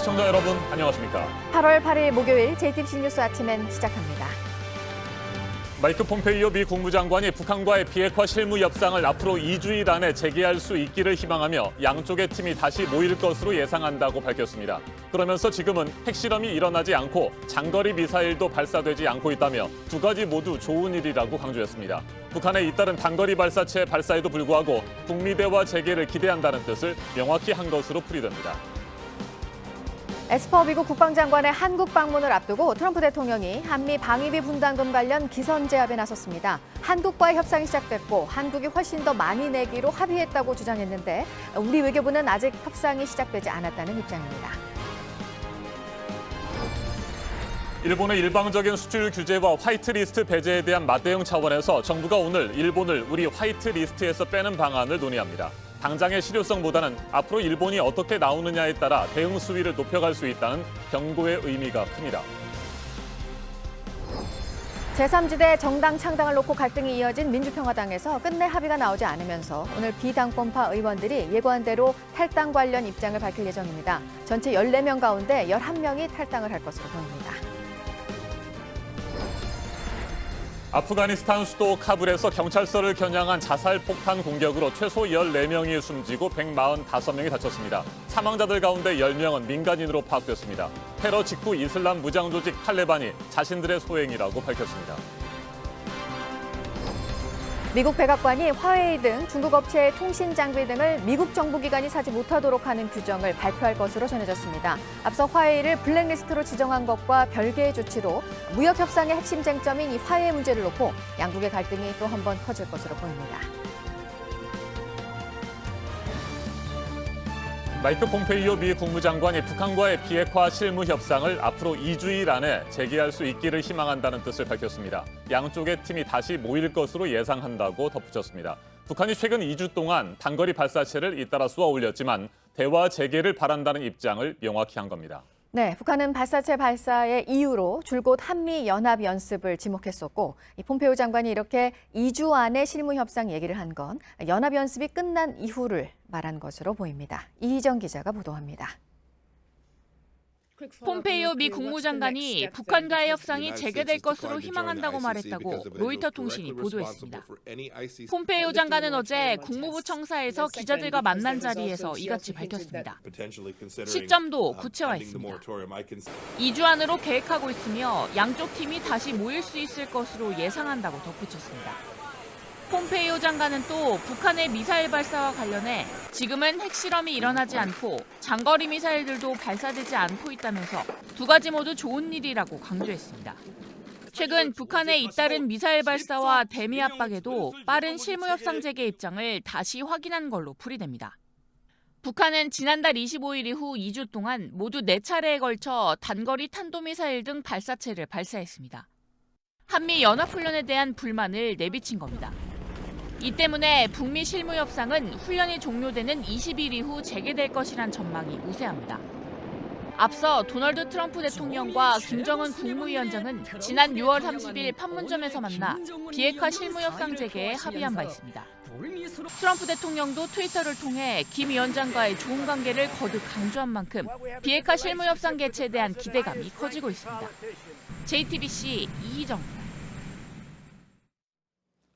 시청자 여러분, 안녕하십니까? 8월 8일 목요일 JTBC 뉴스 아침엔 시작합니다. 마이크 폼페이오 미 국무장관이 북한과의 비핵화 실무 협상을 앞으로 2주일 안에 재개할 수 있기를 희망하며 양쪽의 팀이 다시 모일 것으로 예상한다고 밝혔습니다. 그러면서 지금은 핵실험이 일어나지 않고 장거리 미사일도 발사되지 않고 있다며 두 가지 모두 좋은 일이라고 강조했습니다. 북한의 잇따른 단거리 발사체 발사에도 불구하고 북미 대화 재개를 기대한다는 뜻을 명확히 한 것으로 풀이됩니다. 에스퍼 미국 국방장관의 한국 방문을 앞두고 트럼프 대통령이 한미 방위비 분담금 관련 기선 제압에 나섰습니다. 한국과의 협상이 시작됐고 한국이 훨씬 더 많이 내기로 합의했다고 주장했는데 우리 외교부는 아직 협상이 시작되지 않았다는 입장입니다. 일본의 일방적인 수출 규제와 화이트리스트 배제에 대한 맞대응 차원에서 정부가 오늘 일본을 우리 화이트리스트에서 빼는 방안을 논의합니다. 당장의 실효성보다는 앞으로 일본이 어떻게 나오느냐에 따라 대응 수위를 높여갈 수 있다는 경고의 의미가 큽니다. 제3지대 정당 창당을 놓고 갈등이 이어진 민주평화당에서 끝내 합의가 나오지 않으면서 오늘 비당권파 의원들이 예고한 대로 탈당 관련 입장을 밝힐 예정입니다. 전체 14명 가운데 11명이 탈당을 할 것으로 보입니다. 아프가니스탄 수도 카불에서 경찰서를 겨냥한 자살 폭탄 공격으로 최소 14명이 숨지고 145명이 다쳤습니다. 사망자들 가운데 10명은 민간인으로 파악됐습니다. 테러 직후 이슬람 무장 조직 탈레반이 자신들의 소행이라고 밝혔습니다. 미국 백악관이 화웨이 등 중국 업체의 통신 장비 등을 미국 정부기관이 사지 못하도록 하는 규정을 발표할 것으로 전해졌습니다. 앞서 화웨이를 블랙리스트로 지정한 것과 별개의 조치로 무역 협상의 핵심 쟁점인 이 화웨이 문제를 놓고 양국의 갈등이 또 한 번 커질 것으로 보입니다. 마이크 폼페이오 미 국무장관이 북한과의 비핵화 실무 협상을 앞으로 2주일 안에 재개할 수 있기를 희망한다는 뜻을 밝혔습니다. 양쪽의 팀이 다시 모일 것으로 예상한다고 덧붙였습니다. 북한이 최근 2주 동안 단거리 발사체를 잇따라 쏘아 올렸지만 대화 재개를 바란다는 입장을 명확히 한 겁니다. 네, 북한은 발사체 발사의 이유로 줄곧 한미 연합 연습을 지목했었고 이 폼페이오 장관이 이렇게 2주 안에 실무 협상 얘기를 한 건 연합 연습이 끝난 이후를 말한 것으로 보입니다. 이희정 기자가 보도합니다. 폼페이오 미 국무장관이 북한과의 협상이 재개될 것으로 희망한다고 말했다고 로이터 통신이 보도했습니다. 폼페이오 장관은 어제 국무부 청사에서 기자들과 만난 자리에서 이같이 밝혔습니다. 시점도 구체화했습니다. 2주 안으로 계획하고 있으며 양쪽 팀이 다시 모일 수 있을 것으로 예상한다고 덧붙였습니다. 폼페이오 장관은 또 북한의 미사일 발사와 관련해 지금은 핵실험이 일어나지 않고 장거리 미사일들도 발사되지 않고 있다면서 두 가지 모두 좋은 일이라고 강조했습니다. 최근 북한의 잇따른 미사일 발사와 대미 압박에도 빠른 실무 협상 재개 입장을 다시 확인한 걸로 풀이됩니다. 북한은 지난달 25일 이후 2주 동안 모두 4차례에 걸쳐 단거리 탄도미사일 등 발사체를 발사했습니다. 한미 연합훈련에 대한 불만을 내비친 겁니다. 이 때문에 북미 실무 협상은 훈련이 종료되는 20일 이후 재개될 것이란 전망이 우세합니다. 앞서 도널드 트럼프 대통령과 김정은 국무위원장은 지난 6월 30일 판문점에서 만나 비핵화 실무 협상 재개에 합의한 바 있습니다. 트럼프 대통령도 트위터를 통해 김 위원장과의 좋은 관계를 거듭 강조한 만큼 비핵화 실무 협상 개최에 대한 기대감이 커지고 있습니다. JTBC 이희정.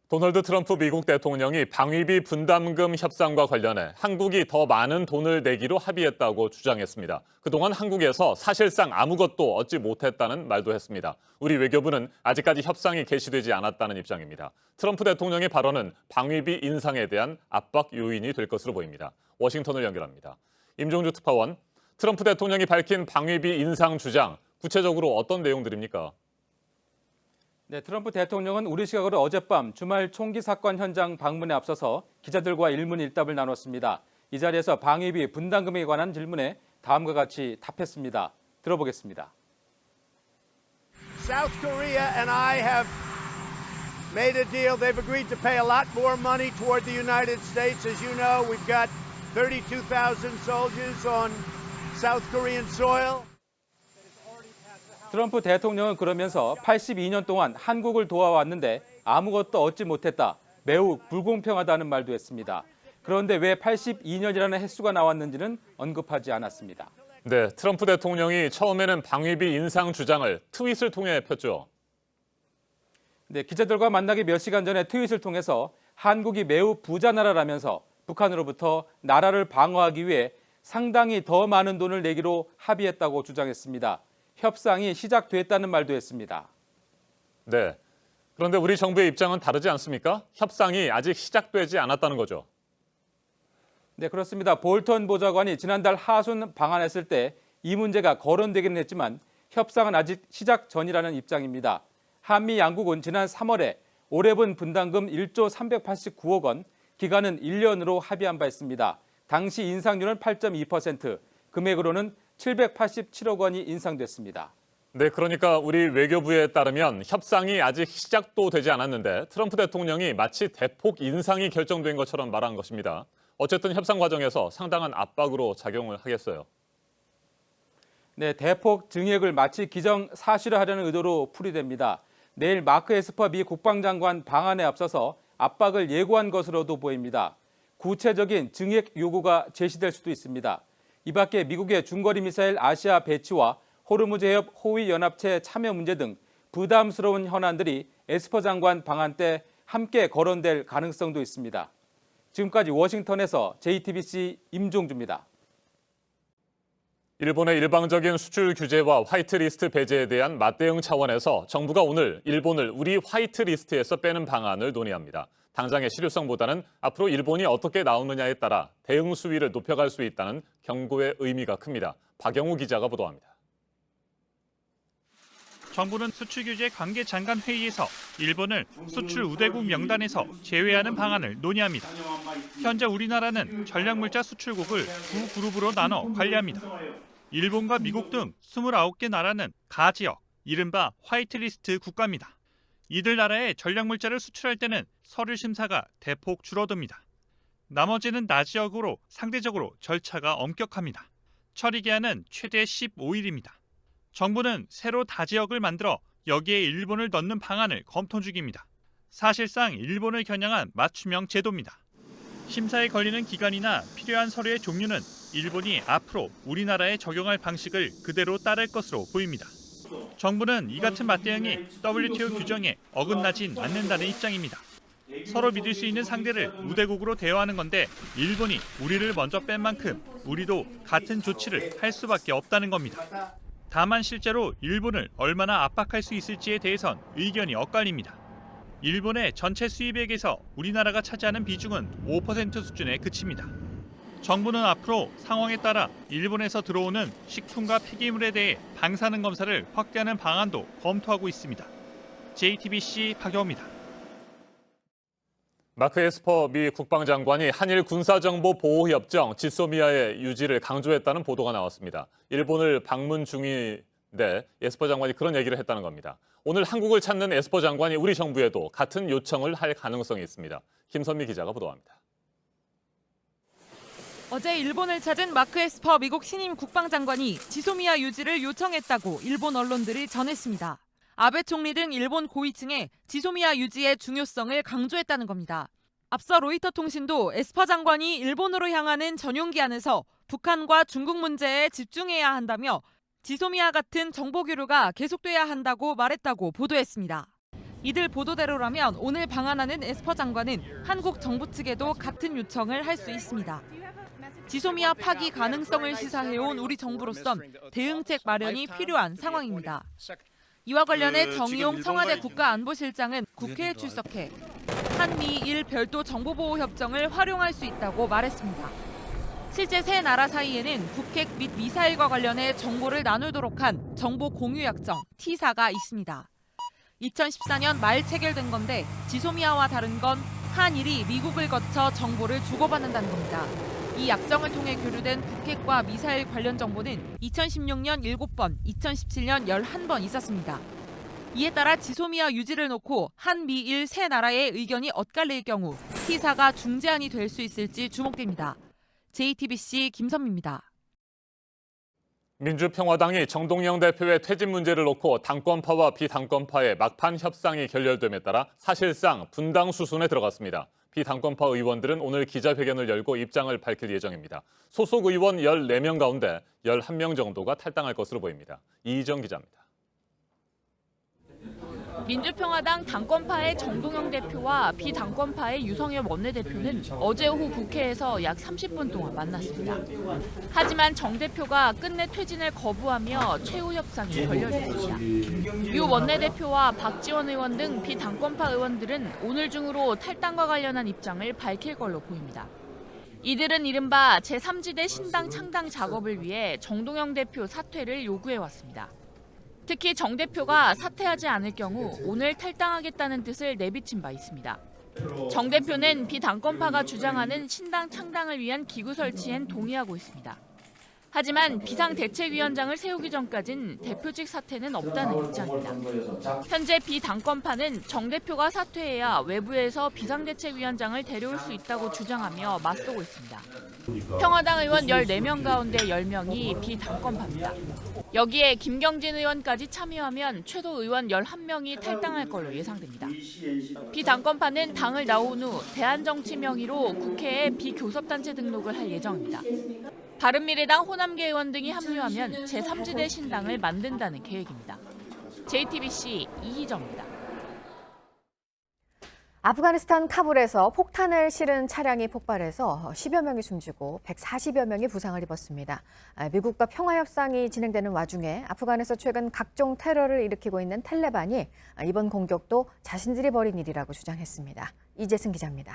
도널드 트럼프 미국 대통령이 방위비 분담금 협상과 관련해 한국이 더 많은 돈을 내기로 합의했다고 주장했습니다. 그동안 한국에서 사실상 아무것도 얻지 못했다는 말도 했습니다. 우리 외교부는 아직까지 협상이 개시되지 않았다는 입장입니다. 트럼프 대통령의 발언은 방위비 인상에 대한 압박 요인이 될 것으로 보입니다. 워싱턴을 연결합니다. 임종주 특파원, 트럼프 대통령이 밝힌 방위비 인상 주장, 구체적으로 어떤 내용들입니까? 네, 트럼프 대통령은 우리 시각으로 어젯밤 주말 총기 사건 현장 방문에 앞서서 기자들과 일문일답을 나눴습니다. 이 자리에서 방위비 분담금에 관한 질문에 다음과 같이 답했습니다. 들어보겠습니다. South Korea and I have made a deal. They've agreed to pay a lot more money toward the United States. As you know, we've got 32,000 soldiers on South Korean soil. 트럼프 대통령은 그러면서 82년 동안 한국을 도와왔는데 아무것도 얻지 못했다. 매우 불공평하다는 말도 했습니다. 그런데 왜 82년이라는 횟수가 나왔는지는 언급하지 않았습니다. 네, 트럼프 대통령이 처음에는 방위비 인상 주장을 트윗을 통해 폈죠. 네, 기자들과 만나기 몇 시간 전에 트윗을 통해서 한국이 매우 부자 나라라면서 북한으로부터 나라를 방어하기 위해 상당히 더 많은 돈을 내기로 합의했다고 주장했습니다. 협상이 시작됐다는 말도 했습니다. 네, 그런데 우리 정부의 입장은 다르지 않습니까? 협상이 아직 시작되지 않았다는 거죠. 네, 그렇습니다. 볼턴 보좌관이 지난달 하순 방한했을 때 이 문제가 거론되기는 했지만 협상은 아직 시작 전이라는 입장입니다. 한미 양국은 지난 3월에 올해분 분담금 1조 389억 원, 기간은 1년으로 합의한 바 있습니다. 당시 인상률은 8.2%, 금액으로는 787억 원이 인상됐습니다. 네, 그러니까 우리 외교부에 따르면 협상이 아직 시작도 되지 않았는데 트럼프 대통령이 마치 대폭 인상이 결정된 것처럼 말한 것입니다. 어쨌든 협상 과정에서 상당한 압박으로 작용을 하겠어요. 네, 대폭 증액을 마치 기정사실화하려는 의도로 풀이됩니다. 내일 마크 에스퍼 미 국방장관 방한에 앞서서 압박을 예고한 것으로도 보입니다. 구체적인 증액 요구가 제시될 수도 있습니다. 이 밖에 미국의 중거리 미사일 아시아 배치와 호르무즈 해협 호위 연합체 참여 문제 등 부담스러운 현안들이 에스퍼 장관 방한 때 함께 거론될 가능성도 있습니다. 지금까지 워싱턴에서 JTBC 임종주입니다. 일본의 일방적인 수출 규제와 화이트리스트 배제에 대한 맞대응 차원에서 정부가 오늘 일본을 우리 화이트리스트에서 빼는 방안을 논의합니다. 당장의 실효성보다는 앞으로 일본이 어떻게 나오느냐에 따라 대응 수위를 높여갈 수 있다는 경고의 의미가 큽니다. 박영우 기자가 보도합니다. 정부는 수출 규제 관계 장관 회의에서 일본을 수출 우대국 명단에서 제외하는 방안을 논의합니다. 현재 우리나라는 전략물자 수출국을 두 그룹으로 나눠 관리합니다. 일본과 미국 등 29개 나라는 가지역, 이른바 화이트리스트 국가입니다. 이들 나라에 전략물자를 수출할 때는 서류 심사가 대폭 줄어듭니다. 나머지는 나지역으로 상대적으로 절차가 엄격합니다. 처리 기한은 최대 15일입니다. 정부는 새로 다지역을 만들어 여기에 일본을 넣는 방안을 검토 중입니다. 사실상 일본을 겨냥한 맞춤형 제도입니다. 심사에 걸리는 기간이나 필요한 서류의 종류는 일본이 앞으로 우리나라에 적용할 방식을 그대로 따를 것으로 보입니다. 정부는 이 같은 맞대응이 WTO 규정에 어긋나진 않는다는 입장입니다. 서로 믿을 수 있는 상대를 우대국으로 대우하는 건데 일본이 우리를 먼저 뺀 만큼 우리도 같은 조치를 할 수밖에 없다는 겁니다. 다만 실제로 일본을 얼마나 압박할 수 있을지에 대해선 의견이 엇갈립니다. 일본의 전체 수입액에서 우리나라가 차지하는 비중은 5% 수준에 그칩니다. 정부는 앞으로 상황에 따라 일본에서 들어오는 식품과 폐기물에 대해 방사능 검사를 확대하는 방안도 검토하고 있습니다. JTBC 박영우입니다. 마크 에스퍼 미 국방장관이 한일 군사정보보호협정 지소미아의 유지를 강조했다는 보도가 나왔습니다. 일본을 방문 중인데 에스퍼 장관이 그런 얘기를 했다는 겁니다. 오늘 한국을 찾는 에스퍼 장관이 우리 정부에도 같은 요청을 할 가능성이 있습니다. 김선미 기자가 보도합니다. 어제 일본을 찾은 마크 에스퍼 미국 신임 국방장관이 지소미아 유지를 요청했다고 일본 언론들이 전했습니다. 아베 총리 등 일본 고위층에 지소미아 유지의 중요성을 강조했다는 겁니다. 앞서 로이터 통신도 에스퍼 장관이 일본으로 향하는 전용기 안에서 북한과 중국 문제에 집중해야 한다며 지소미아 같은 정보 교류가 계속돼야 한다고 말했다고 보도했습니다. 이들 보도대로라면 오늘 방한하는 에스퍼 장관은 한국 정부 측에도 같은 요청을 할 수 있습니다. 지소미아 파기 가능성을 시사해온 우리 정부로선 대응책 마련이 필요한 상황입니다. 이와 관련해 정의용 청와대 국가안보실장은 국회에 출석해 한미일 별도 정보보호협정을 활용할 수 있다고 말했습니다. 실제 세 나라 사이에는 북핵 및 미사일과 관련해 정보를 나누도록 한 정보공유약정 T사가 있습니다. 2014년 말 체결된 건데 지소미아와 다른 건 한일이 미국을 거쳐 정보를 주고받는다는 겁니다. 이 약정을 통해 교류된 북핵과 미사일 관련 정보는 2016년 7번, 2017년 11번 있었습니다. 이에 따라 지소미아 유지를 놓고 한미일 세 나라의 의견이 엇갈릴 경우 T사가 중재안이 될 수 있을지 주목됩니다. JTBC 김선미입니다. 민주평화당이 정동영 대표의 퇴진 문제를 놓고 당권파와 비당권파의 막판 협상이 결렬됨에 따라 사실상 분당 수순에 들어갔습니다. 비당권파 의원들은 오늘 기자회견을 열고 입장을 밝힐 예정입니다. 소속 의원 14명 가운데 11명 정도가 탈당할 것으로 보입니다. 이희정 기자입니다. 민주평화당 당권파의 정동영 대표와 비당권파의 유성엽 원내대표는 어제 오후 국회에서 약 30분 동안 만났습니다. 하지만 정 대표가 끝내 퇴진을 거부하며 최후 협상이 결렬됐습니다. 유 원내대표와 박지원 의원 등 비당권파 의원들은 오늘 중으로 탈당과 관련한 입장을 밝힐 걸로 보입니다. 이들은 이른바 제3지대 신당 창당 작업을 위해 정동영 대표 사퇴를 요구해왔습니다. 특히 정 대표가 사퇴하지 않을 경우 오늘 탈당하겠다는 뜻을 내비친 바 있습니다. 정 대표는 비당권파가 주장하는 신당 창당을 위한 기구 설치엔 동의하고 있습니다. 하지만 비상대책위원장을 세우기 전까진 대표직 사퇴는 없다는 입장입니다. 현재 비당권파는 정 대표가 사퇴해야 외부에서 비상대책위원장을 데려올 수 있다고 주장하며 맞서고 있습니다. 평화당 의원 14명 가운데 10명이 비당권파입니다. 여기에 김경진 의원까지 참여하면 최소 의원 11명이 탈당할 걸로 예상됩니다. 비당권파는 당을 나온 후 대한정치 명의로 국회에 비교섭단체 등록을 할 예정입니다. 바른미래당 호남계 의원 등이 합류하면 제3지대 신당을 만든다는 계획입니다. JTBC 이희정입니다. 아프가니스탄 카불에서 폭탄을 실은 차량이 폭발해서 10여 명이 숨지고 140여 명이 부상을 입었습니다. 미국과 평화협상이 진행되는 와중에 아프간에서 최근 각종 테러를 일으키고 있는 탈레반이 이번 공격도 자신들이 벌인 일이라고 주장했습니다. 이재승 기자입니다.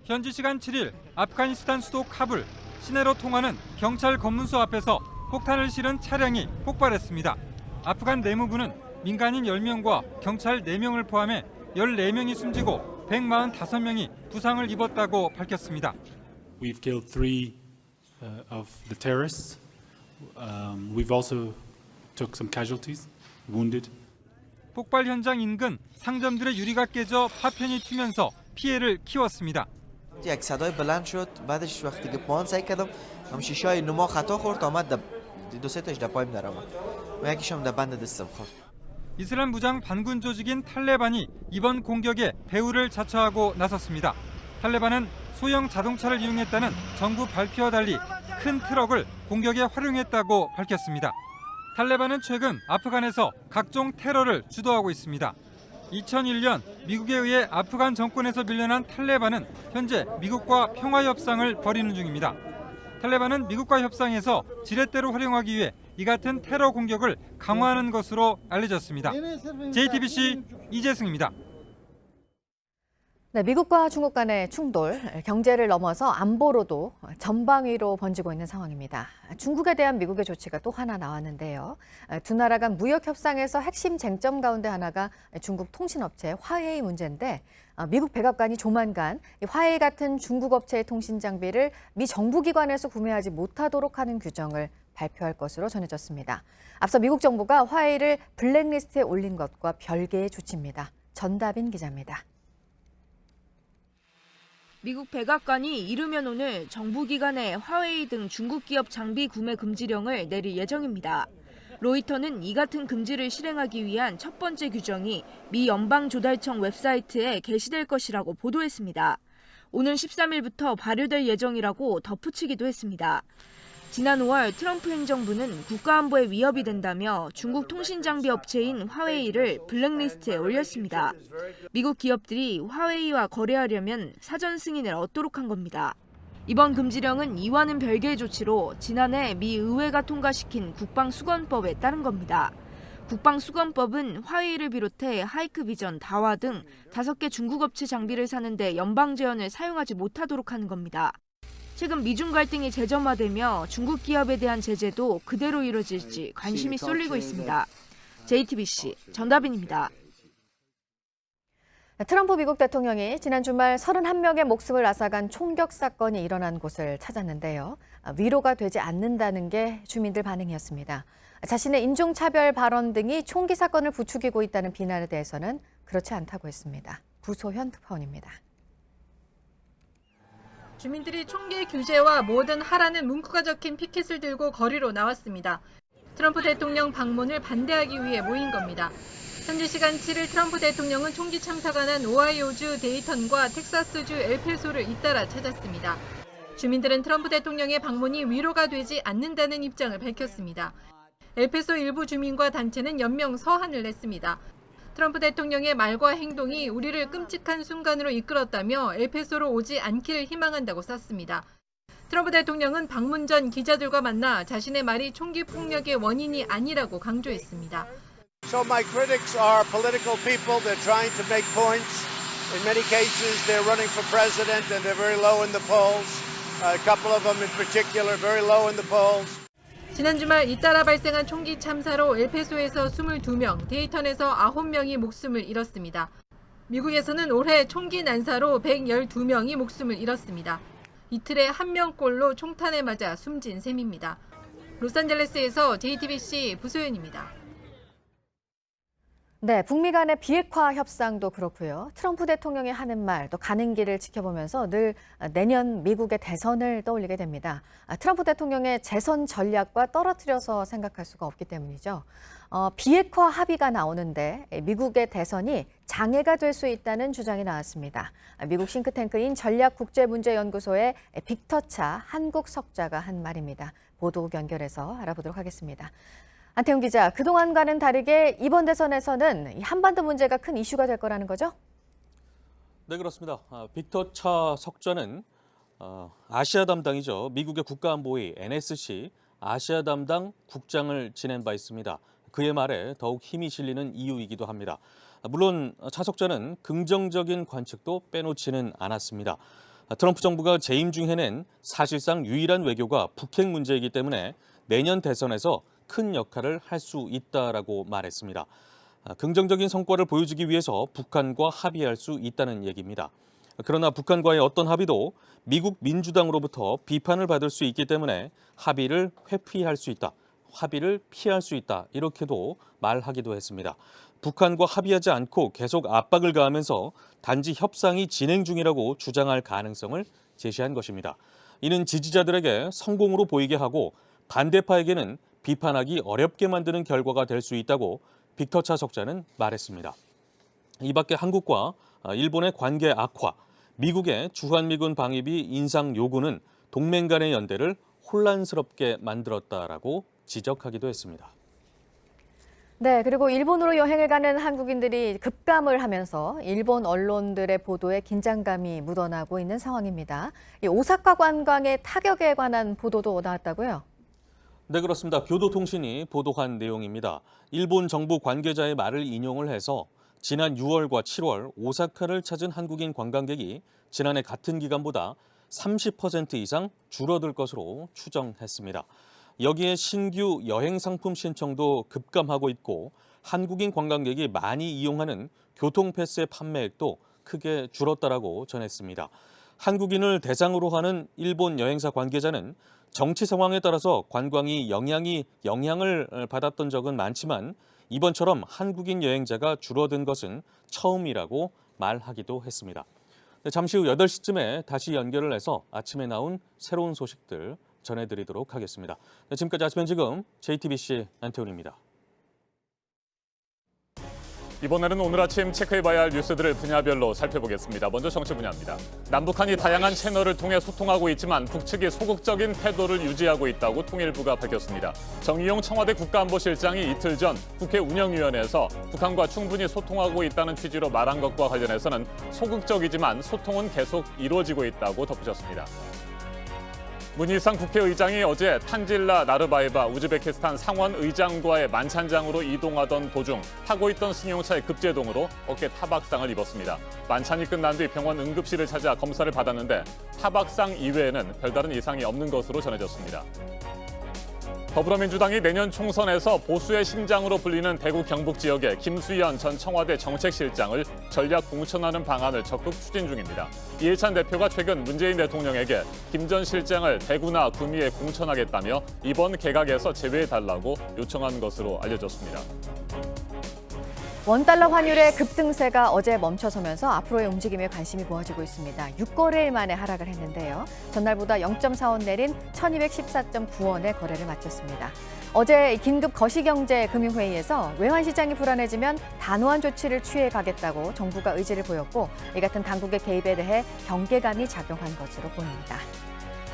현지 시간 7일 아프가니스탄 수도 카불 시내로 통하는 경찰 검문소 앞에서 폭탄을 실은 차량이 폭발했습니다. 아프간 내무부는 민간인 10명과 경찰 4명을 포함해 14명이 숨지고 145명이 부상을 입었다고 밝혔습니다. We've killed 3 of the terrorists. We've also took some casualties, wounded. 폭발 현장 인근 상점들의 유리가 깨져 파편이 튀면서 피해를 키웠습니다. یک صدای بلند شد بعدش وقتی که پاهان سعی کردم هم شیشه‌های نما خطا خورد آمد دو سه تاش دپایم در آمد و یکیش هم دبند دستم خورد. 이슬람 무장 반군 조직인 탈레반이 이번 공격에 배후를 자처하고 나섰습니다. 탈레반은 소형 자동차를 이용했다는 정부 발표와 달리 큰 트럭을 공격에 활용했다고 밝혔습니다. 탈레반은 최근 아프간에서 각종 테러를 주도하고 있습니다. 2001년 미국에 의해 아프간 정권에서 밀려난 탈레반은 현재 미국과 평화협상을 벌이는 중입니다. 탈레반은 미국과 협상에서 지렛대로 활용하기 위해 이 같은 테러 공격을 강화하는 것으로 알려졌습니다. JTBC 이재승입니다. 네, 미국과 중국 간의 충돌, 경제를 넘어서 안보로도 전방위로 번지고 있는 상황입니다. 중국에 대한 미국의 조치가 또 하나 나왔는데요. 두 나라 간 무역 협상에서 핵심 쟁점 가운데 하나가 중국 통신업체 화웨이 문제인데 미국 백악관이 조만간 화웨이 같은 중국 업체의 통신 장비를 미 정부기관에서 구매하지 못하도록 하는 규정을 발표할 것으로 전해졌습니다. 앞서 미국 정부가 화웨이를 블랙리스트에 올린 것과 별개의 조치입니다. 전다빈 기자입니다. 미국 백악관이 이르면 오늘 정부기관에 화웨이 등 중국 기업 장비 구매 금지령을 내릴 예정입니다. 로이터는 이 같은 금지를 실행하기 위한 첫 번째 규정이 미 연방조달청 웹사이트에 게시될 것이라고 보도했습니다. 오는 13일부터 발효될 예정이라고 덧붙이기도 했습니다. 지난 5월 트럼프 행정부는 국가안보에 위협이 된다며 중국 통신장비 업체인 화웨이를 블랙리스트에 올렸습니다. 미국 기업들이 화웨이와 거래하려면 사전 승인을 얻도록 한 겁니다. 이번 금지령은 이와는 별개의 조치로 지난해 미 의회가 통과시킨 국방수권법에 따른 겁니다. 국방수권법은 화웨이를 비롯해 하이크비전, 다화 등 5개 중국 업체 장비를 사는데 연방제한을 사용하지 못하도록 하는 겁니다. 최근 미중 갈등이 재점화되며 중국 기업에 대한 제재도 그대로 이뤄질지 관심이 쏠리고 있습니다. JTBC 전다빈입니다. 트럼프 미국 대통령이 지난 주말 31명의 목숨을 앗아간 총격 사건이 일어난 곳을 찾았는데요. 위로가 되지 않는다는 게 주민들 반응이었습니다. 자신의 인종차별 발언 등이 총기 사건을 부추기고 있다는 비난에 대해서는 그렇지 않다고 했습니다. 구소현 특파원입니다. 주민들이 총기 규제와 뭐든 하라는 문구가 적힌 피켓을 들고 거리로 나왔습니다. 트럼프 대통령 방문을 반대하기 위해 모인 겁니다. 현지 시간 7일 트럼프 대통령은 총기 참사가 난 오하이오주 데이턴과 텍사스주 엘페소를 잇따라 찾았습니다. 주민들은 트럼프 대통령의 방문이 위로가 되지 않는다는 입장을 밝혔습니다. 엘페소 일부 주민과 단체는 연명 서한을 냈습니다. 트럼프 대통령의 말과 행동이 우리를 끔찍한 순간으로 이끌었다며 엘페소로 오지 않기를 희망한다고 썼습니다. 트럼프 대통령은 방문 전 기자들과 만나 자신의 말이 총기 폭력의 원인이 아니라고 강조했습니다. So my critics are political people. They're trying to make points. In many cases, they're running for president and they're very low in the polls. A couple of them in particular, very low in the polls. 지난 주말 잇따라 발생한 총기 참사로 엘페소에서 22명, 데이턴에서 9명이 목숨을 잃었습니다. 미국에서는 올해 총기 난사로 112명이 목숨을 잃었습니다. 이틀에 1명꼴로 총탄에 맞아 숨진 셈입니다. 로스앤젤레스에서 JTBC 부소연입니다. 네, 북미 간의 비핵화 협상도 그렇고요. 트럼프 대통령이 하는 말, 또 가는 길을 지켜보면서 늘 내년 미국의 대선을 떠올리게 됩니다. 트럼프 대통령의 재선 전략과 떨어뜨려서 생각할 수가 없기 때문이죠. 비핵화 합의가 나오는데 미국의 대선이 장애가 될 수 있다는 주장이 나왔습니다. 미국 싱크탱크인 전략국제문제연구소의 빅터차 한국 석자가 한 말입니다. 보도국 연결해서 알아보도록 하겠습니다. 안태훈 기자, 그동안과는 다르게 이번 대선에서는 한반도 문제가 큰 이슈가 될 거라는 거죠? 네, 그렇습니다. 빅터차 석좌는 아시아 담당이죠. 미국의 국가안보위 NSC 아시아 담당 국장을 지낸 바 있습니다. 그의 말에 더욱 힘이 실리는 이유이기도 합니다. 물론 차석자는 긍정적인 관측도 빼놓지는 않았습니다. 트럼프 정부가 재임 중 해낸 사실상 유일한 외교가 북핵 문제이기 때문에 내년 대선에서 큰 역할을 할 수 있다라고 말했습니다. 긍정적인 성과를 보여주기 위해서 북한과 합의할 수 있다는 얘기입니다. 그러나 북한과의 어떤 합의도 미국 민주당으로부터 비판을 받을 수 있기 때문에 합의를 회피할 수 있다, 합의를 피할 수 있다 이렇게도 말하기도 했습니다. 북한과 합의하지 않고 계속 압박을 가하면서 단지 협상이 진행 중이라고 주장할 가능성을 제시한 것입니다. 이는 지지자들에게 성공으로 보이게 하고 반대파에게는 비판하기 어렵게 만드는 결과가 될 수 있다고 빅터차 석자는 말했습니다. 이 밖에 한국과 일본의 관계 악화, 미국의 주한미군 방위비 인상 요구는 동맹 간의 연대를 혼란스럽게 만들었다라고 지적하기도 했습니다. 네, 그리고 일본으로 여행을 가는 한국인들이 급감을 하면서 일본 언론들의 보도에 긴장감이 묻어나고 있는 상황입니다. 이 오사카 관광의 타격에 관한 보도도 나왔다고요? 네, 그렇습니다. 교도통신이 보도한 내용입니다. 일본 정부 관계자의 말을 인용을 해서 지난 6월과 7월 오사카를 찾은 한국인 관광객이 지난해 같은 기간보다 30% 이상 줄어들 것으로 추정했습니다. 여기에 신규 여행 상품 신청도 급감하고 있고 한국인 관광객이 많이 이용하는 교통패스의 판매액도 크게 줄었다라고 전했습니다. 한국인을 대상으로 하는 일본 여행사 관계자는 정치 상황에 따라서 관광이 영향을 받았던 적은 많지만 이번처럼 한국인 여행자가 줄어든 것은 처음이라고 말하기도 했습니다. 잠시 후 8시쯤에 다시 연결을 해서 아침에 나온 새로운 소식들 전해드리도록 하겠습니다. 지금까지 아침 지금 JTBC 안태훈입니다. 이번에는 오늘 아침 체크해봐야 할 뉴스들을 분야별로 살펴보겠습니다. 먼저 정치 분야입니다. 남북한이 다양한 채널을 통해 소통하고 있지만 북측이 소극적인 태도를 유지하고 있다고 통일부가 밝혔습니다. 정의용 청와대 국가안보실장이 이틀 전 국회 운영위원회에서 북한과 충분히 소통하고 있다는 취지로 말한 것과 관련해서는 소극적이지만 소통은 계속 이루어지고 있다고 덧붙였습니다. 문희상 국회의장이 어제 탄질라 나르바예바 우즈베키스탄 상원 의장과의 만찬장으로 이동하던 도중 타고 있던 승용차의 급제동으로 어깨 타박상을 입었습니다. 만찬이 끝난 뒤 병원 응급실을 찾아 검사를 받았는데 타박상 이외에는 별다른 이상이 없는 것으로 전해졌습니다. 더불어민주당이 내년 총선에서 보수의 심장으로 불리는 대구 경북 지역에 김수현 전 청와대 정책실장을 전략 공천하는 방안을 적극 추진 중입니다. 이해찬 대표가 최근 문재인 대통령에게 김 전 실장을 대구나 구미에 공천하겠다며 이번 개각에서 제외해달라고 요청한 것으로 알려졌습니다. 원달러 환율의 급등세가 어제 멈춰서면서 앞으로의 움직임에 관심이 모아지고 있습니다. 6거래일 만에 하락을 했는데요. 전날보다 0.4원 내린 1214.9원의 거래를 마쳤습니다. 어제 긴급 거시경제 금융회의에서 외환시장이 불안해지면 단호한 조치를 취해 가겠다고 정부가 의지를 보였고, 이 같은 당국의 개입에 대해 경계감이 작용한 것으로 보입니다.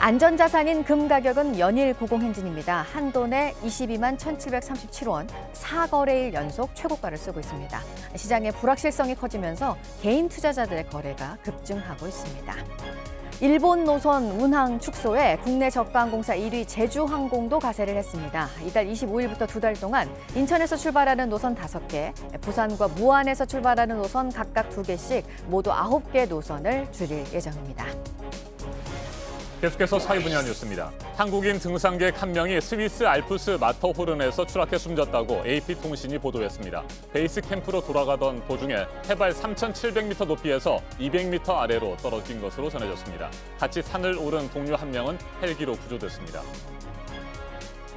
안전자산인 금 가격은 연일 고공행진입니다. 한 돈에 22만 1,737원, 4거래일 연속 최고가를 쓰고 있습니다. 시장의 불확실성이 커지면서 개인 투자자들의 거래가 급증하고 있습니다. 일본 노선 운항 축소에 국내 저가항공사 1위 제주항공도 가세를 했습니다. 이달 25일부터 2달 동안 인천에서 출발하는 노선 5개, 부산과 무안에서 출발하는 노선 각각 2개씩 모두 9개 노선을 줄일 예정입니다. 계속해서 사회 분야 뉴스입니다. 한국인 등산객 1명이 스위스 알프스 마터호른에서 추락해 숨졌다고 AP통신이 보도했습니다. 베이스 캠프로 돌아가던 도중에 해발 3,700m 높이에서 200m 아래로 떨어진 것으로 전해졌습니다. 같이 산을 오른 동료 1명은 헬기로 구조됐습니다.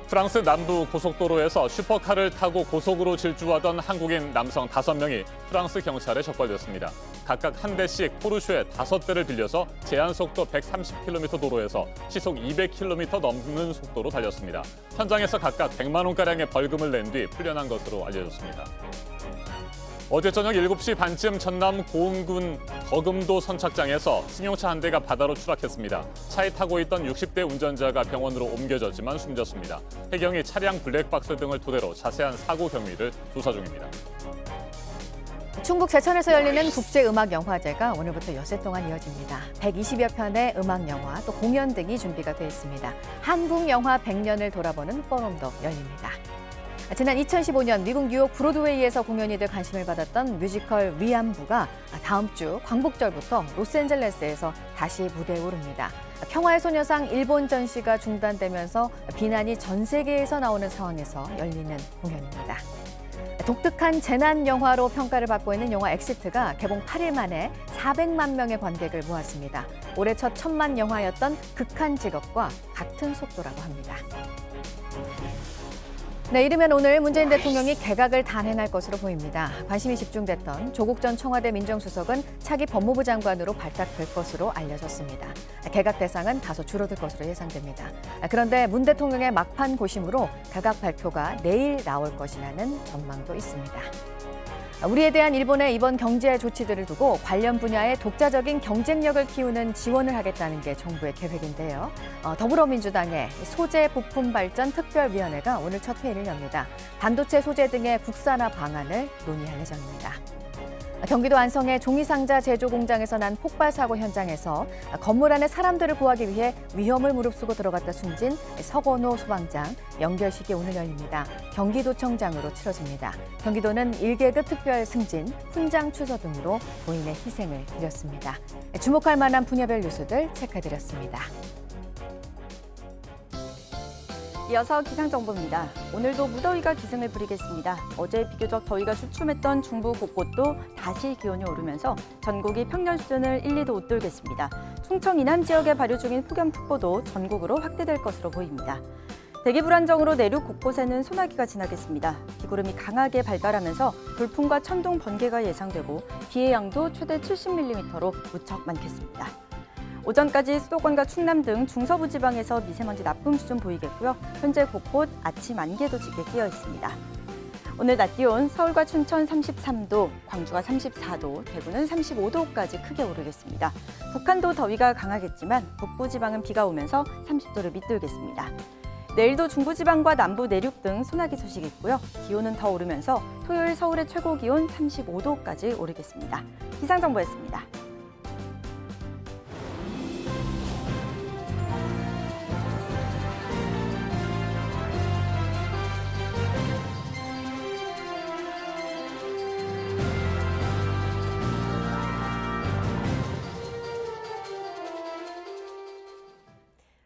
프랑스 남부 고속도로에서 슈퍼카를 타고 고속으로 질주하던 한국인 남성 5명이 프랑스 경찰에 적발됐습니다. 각각 한 대씩 포르쉐 5대를 빌려서 제한속도 130km 도로에서 시속 200km 넘는 속도로 달렸습니다. 현장에서 각각 100만 원가량의 벌금을 낸 뒤 풀려난 것으로 알려졌습니다. 어제 저녁 7시 반쯤 전남 고흥군 거금도 선착장에서 승용차 한 대가 바다로 추락했습니다. 차에 타고 있던 60대 운전자가 병원으로 옮겨졌지만 숨졌습니다. 해경이 차량 블랙박스 등을 토대로 자세한 사고 경위를 조사 중입니다. 충북 제천에서 열리는 국제음악영화제가 오늘부터 엿새 동안 이어집니다. 120여 편의 음악영화, 또 공연 등이 준비가 돼 있습니다. 한국 영화 100년을 돌아보는 포럼도 열립니다. 지난 2015년 미국 뉴욕 브로드웨이에서 공연이 돼 관심을 받았던 뮤지컬 위안부가 다음 주 광복절부터 로스앤젤레스에서 다시 무대에 오릅니다. 평화의 소녀상 일본 전시가 중단되면서 비난이 전 세계에서 나오는 상황에서 열리는 공연입니다. 독특한 재난 영화로 평가를 받고 있는 영화 엑시트가 개봉 8일 만에 400만 명의 관객을 모았습니다. 올해 첫 천만 영화였던 극한 직업과 같은 속도라고 합니다. 네, 이르면 오늘 문재인 대통령이 개각을 단행할 것으로 보입니다. 관심이 집중됐던 조국 전 청와대 민정수석은 차기 법무부 장관으로 발탁될 것으로 알려졌습니다. 개각 대상은 다소 줄어들 것으로 예상됩니다. 그런데 문 대통령의 막판 고심으로 개각 발표가 내일 나올 것이라는 전망도 있습니다. 우리에 대한 일본의 이번 경제 조치들을 두고 관련 분야의 독자적인 경쟁력을 키우는 지원을 하겠다는 게 정부의 계획인데요. 더불어민주당의 소재 부품 발전 특별위원회가 오늘 첫 회의를 엽니다. 반도체 소재 등의 국산화 방안을 논의할 예정입니다. 경기도 안성의 종이상자 제조 공장에서 난 폭발 사고 현장에서 건물 안에 사람들을 구하기 위해 위험을 무릅쓰고 들어갔다 숨진 서건호 소방장 연결식이 오늘 열립니다. 경기도청장으로 치러집니다. 경기도는 1계급 특별 승진, 훈장 추서 등으로 고인의 희생을 드렸습니다. 주목할 만한 분야별 뉴스들 체크해드렸습니다. 이어서 기상정보입니다. 오늘도 무더위가 기승을 부리겠습니다. 어제 비교적 더위가 주춤했던 중부 곳곳도 다시 기온이 오르면서 전국이 평년 수준을 1, 2도 웃돌겠습니다. 충청 이남 지역에 발효 중인 폭염특보도 전국으로 확대될 것으로 보입니다. 대기 불안정으로 내륙 곳곳에는 소나기가 지나겠습니다. 비구름이 강하게 발달하면서 돌풍과 천둥, 번개가 예상되고 비의 양도 최대 70mm로 무척 많겠습니다. 오전까지 수도권과 충남 등 중서부 지방에서 미세먼지 나쁨 수준 보이겠고요. 현재 곳곳 아침 안개도 짙게 끼어 있습니다. 오늘 낮 기온 서울과 춘천 33도, 광주가 34도, 대구는 35도까지 크게 오르겠습니다. 북한도 더위가 강하겠지만 북부 지방은 비가 오면서 30도를 밑돌겠습니다. 내일도 중부지방과 남부 내륙 등 소나기 소식이 있고요. 기온은 더 오르면서 토요일 서울의 최고 기온 35도까지 오르겠습니다. 기상정보였습니다.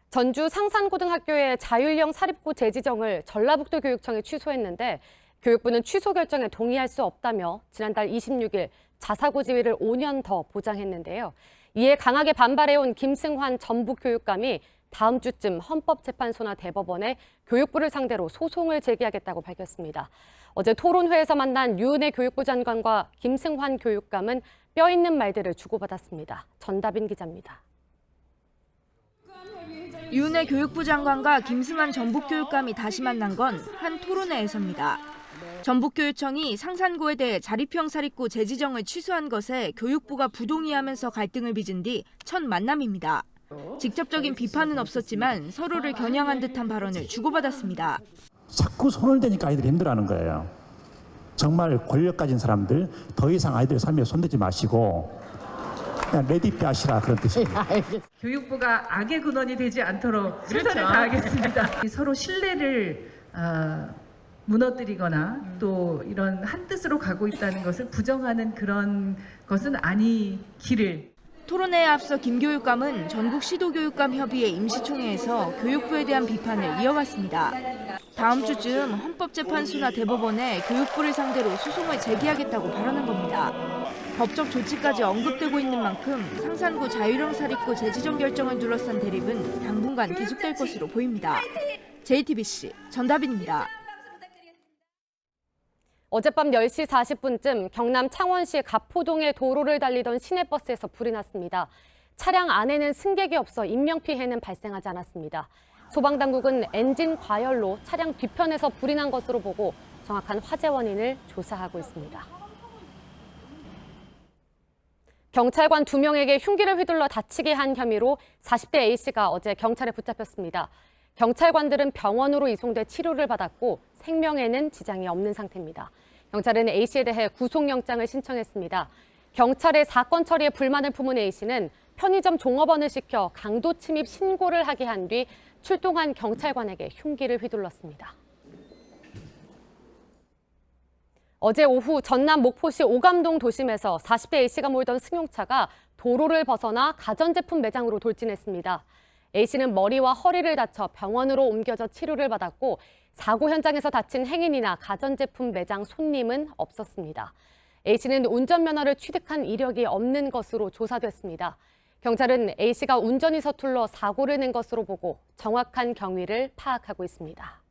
전주 상산고등학교의 자율형 사립고 재지정을 전라북도 교육청이 취소했는데 교육부는 취소 결정에 동의할 수 없다며 지난달 26일 자사고 지위를 5년 더 보장했는데요. 이에 강하게 반발해온 김승환 전북교육감이 다음 주쯤 헌법재판소나 대법원에 교육부를 상대로 소송을 제기하겠다고 밝혔습니다. 어제 토론회에서 만난 유은혜 교육부 장관과 김승환 교육감은 뼈 있는 말들을 주고받았습니다. 전다빈 기자입니다. 유은혜 교육부 장관과 김승환 전북교육감이 다시 만난 건 한 토론회에서입니다. 전북교육청이 상산고에 대해 자립형 사립고 재지정을 취소한 것에 교육부가 부동의하면서 갈등을 빚은 뒤 첫 만남입니다. 직접적인 비판은 없었지만 서로를 겨냥한 듯한 발언을 주고받았습니다. 자꾸 손을 대니까 아이들이 힘들어하는 거예요. 정말 권력 가진 사람들 더 이상 아이들 삶에 손대지 마시고 그냥 레디피 하시라 그런 뜻입니다. 교육부가 악의 근원이 되지 않도록 최선을 다하겠습니다. 서로 신뢰를 무너뜨리거나 또 이런 한 뜻으로 가고 있다는 것을 부정하는 그런 것은 아니기를. 토론회에 앞서 김 교육감은 전국 시도교육감 협의회 임시총회에서 교육부에 대한 비판을 이어갔습니다. 다음 주쯤 헌법재판소나 대법원에 교육부를 상대로 소송을 제기하겠다고 발언한 겁니다. 법적 조치까지 언급되고 있는 만큼 상산고 자율형 사립고 재지정 결정을 둘러싼 대립은 당분간 계속될 것으로 보입니다. JTBC 전다빈입니다. 어젯밤 10시 40분쯤 경남 창원시 가포동의 도로를 달리던 시내버스에서 불이 났습니다. 차량 안에는 승객이 없어 인명피해는 발생하지 않았습니다. 소방당국은 엔진 과열로 차량 뒤편에서 불이 난 것으로 보고 정확한 화재 원인을 조사하고 있습니다. 경찰관 2명에게 흉기를 휘둘러 다치게 한 혐의로 40대 A씨가 어제 경찰에 붙잡혔습니다. 경찰관들은 병원으로 이송돼 치료를 받았고 생명에는 지장이 없는 상태입니다. 경찰은 A씨에 대해 구속영장을 신청했습니다. 경찰의 사건 처리에 불만을 품은 A씨는 편의점 종업원을 시켜 강도 침입 신고를 하게 한 뒤 출동한 경찰관에게 흉기를 휘둘렀습니다. 어제 오후 전남 목포시 오감동 도심에서 40대 A씨가 몰던 승용차가 도로를 벗어나 가전제품 매장으로 돌진했습니다. A씨는 머리와 허리를 다쳐 병원으로 옮겨져 치료를 받았고 사고 현장에서 다친 행인이나 가전제품 매장 손님은 없었습니다. A씨는 운전면허를 취득한 이력이 없는 것으로 조사됐습니다. 경찰은 A씨가 운전이 서툴러 사고를 낸 것으로 보고 정확한 경위를 파악하고 있습니다.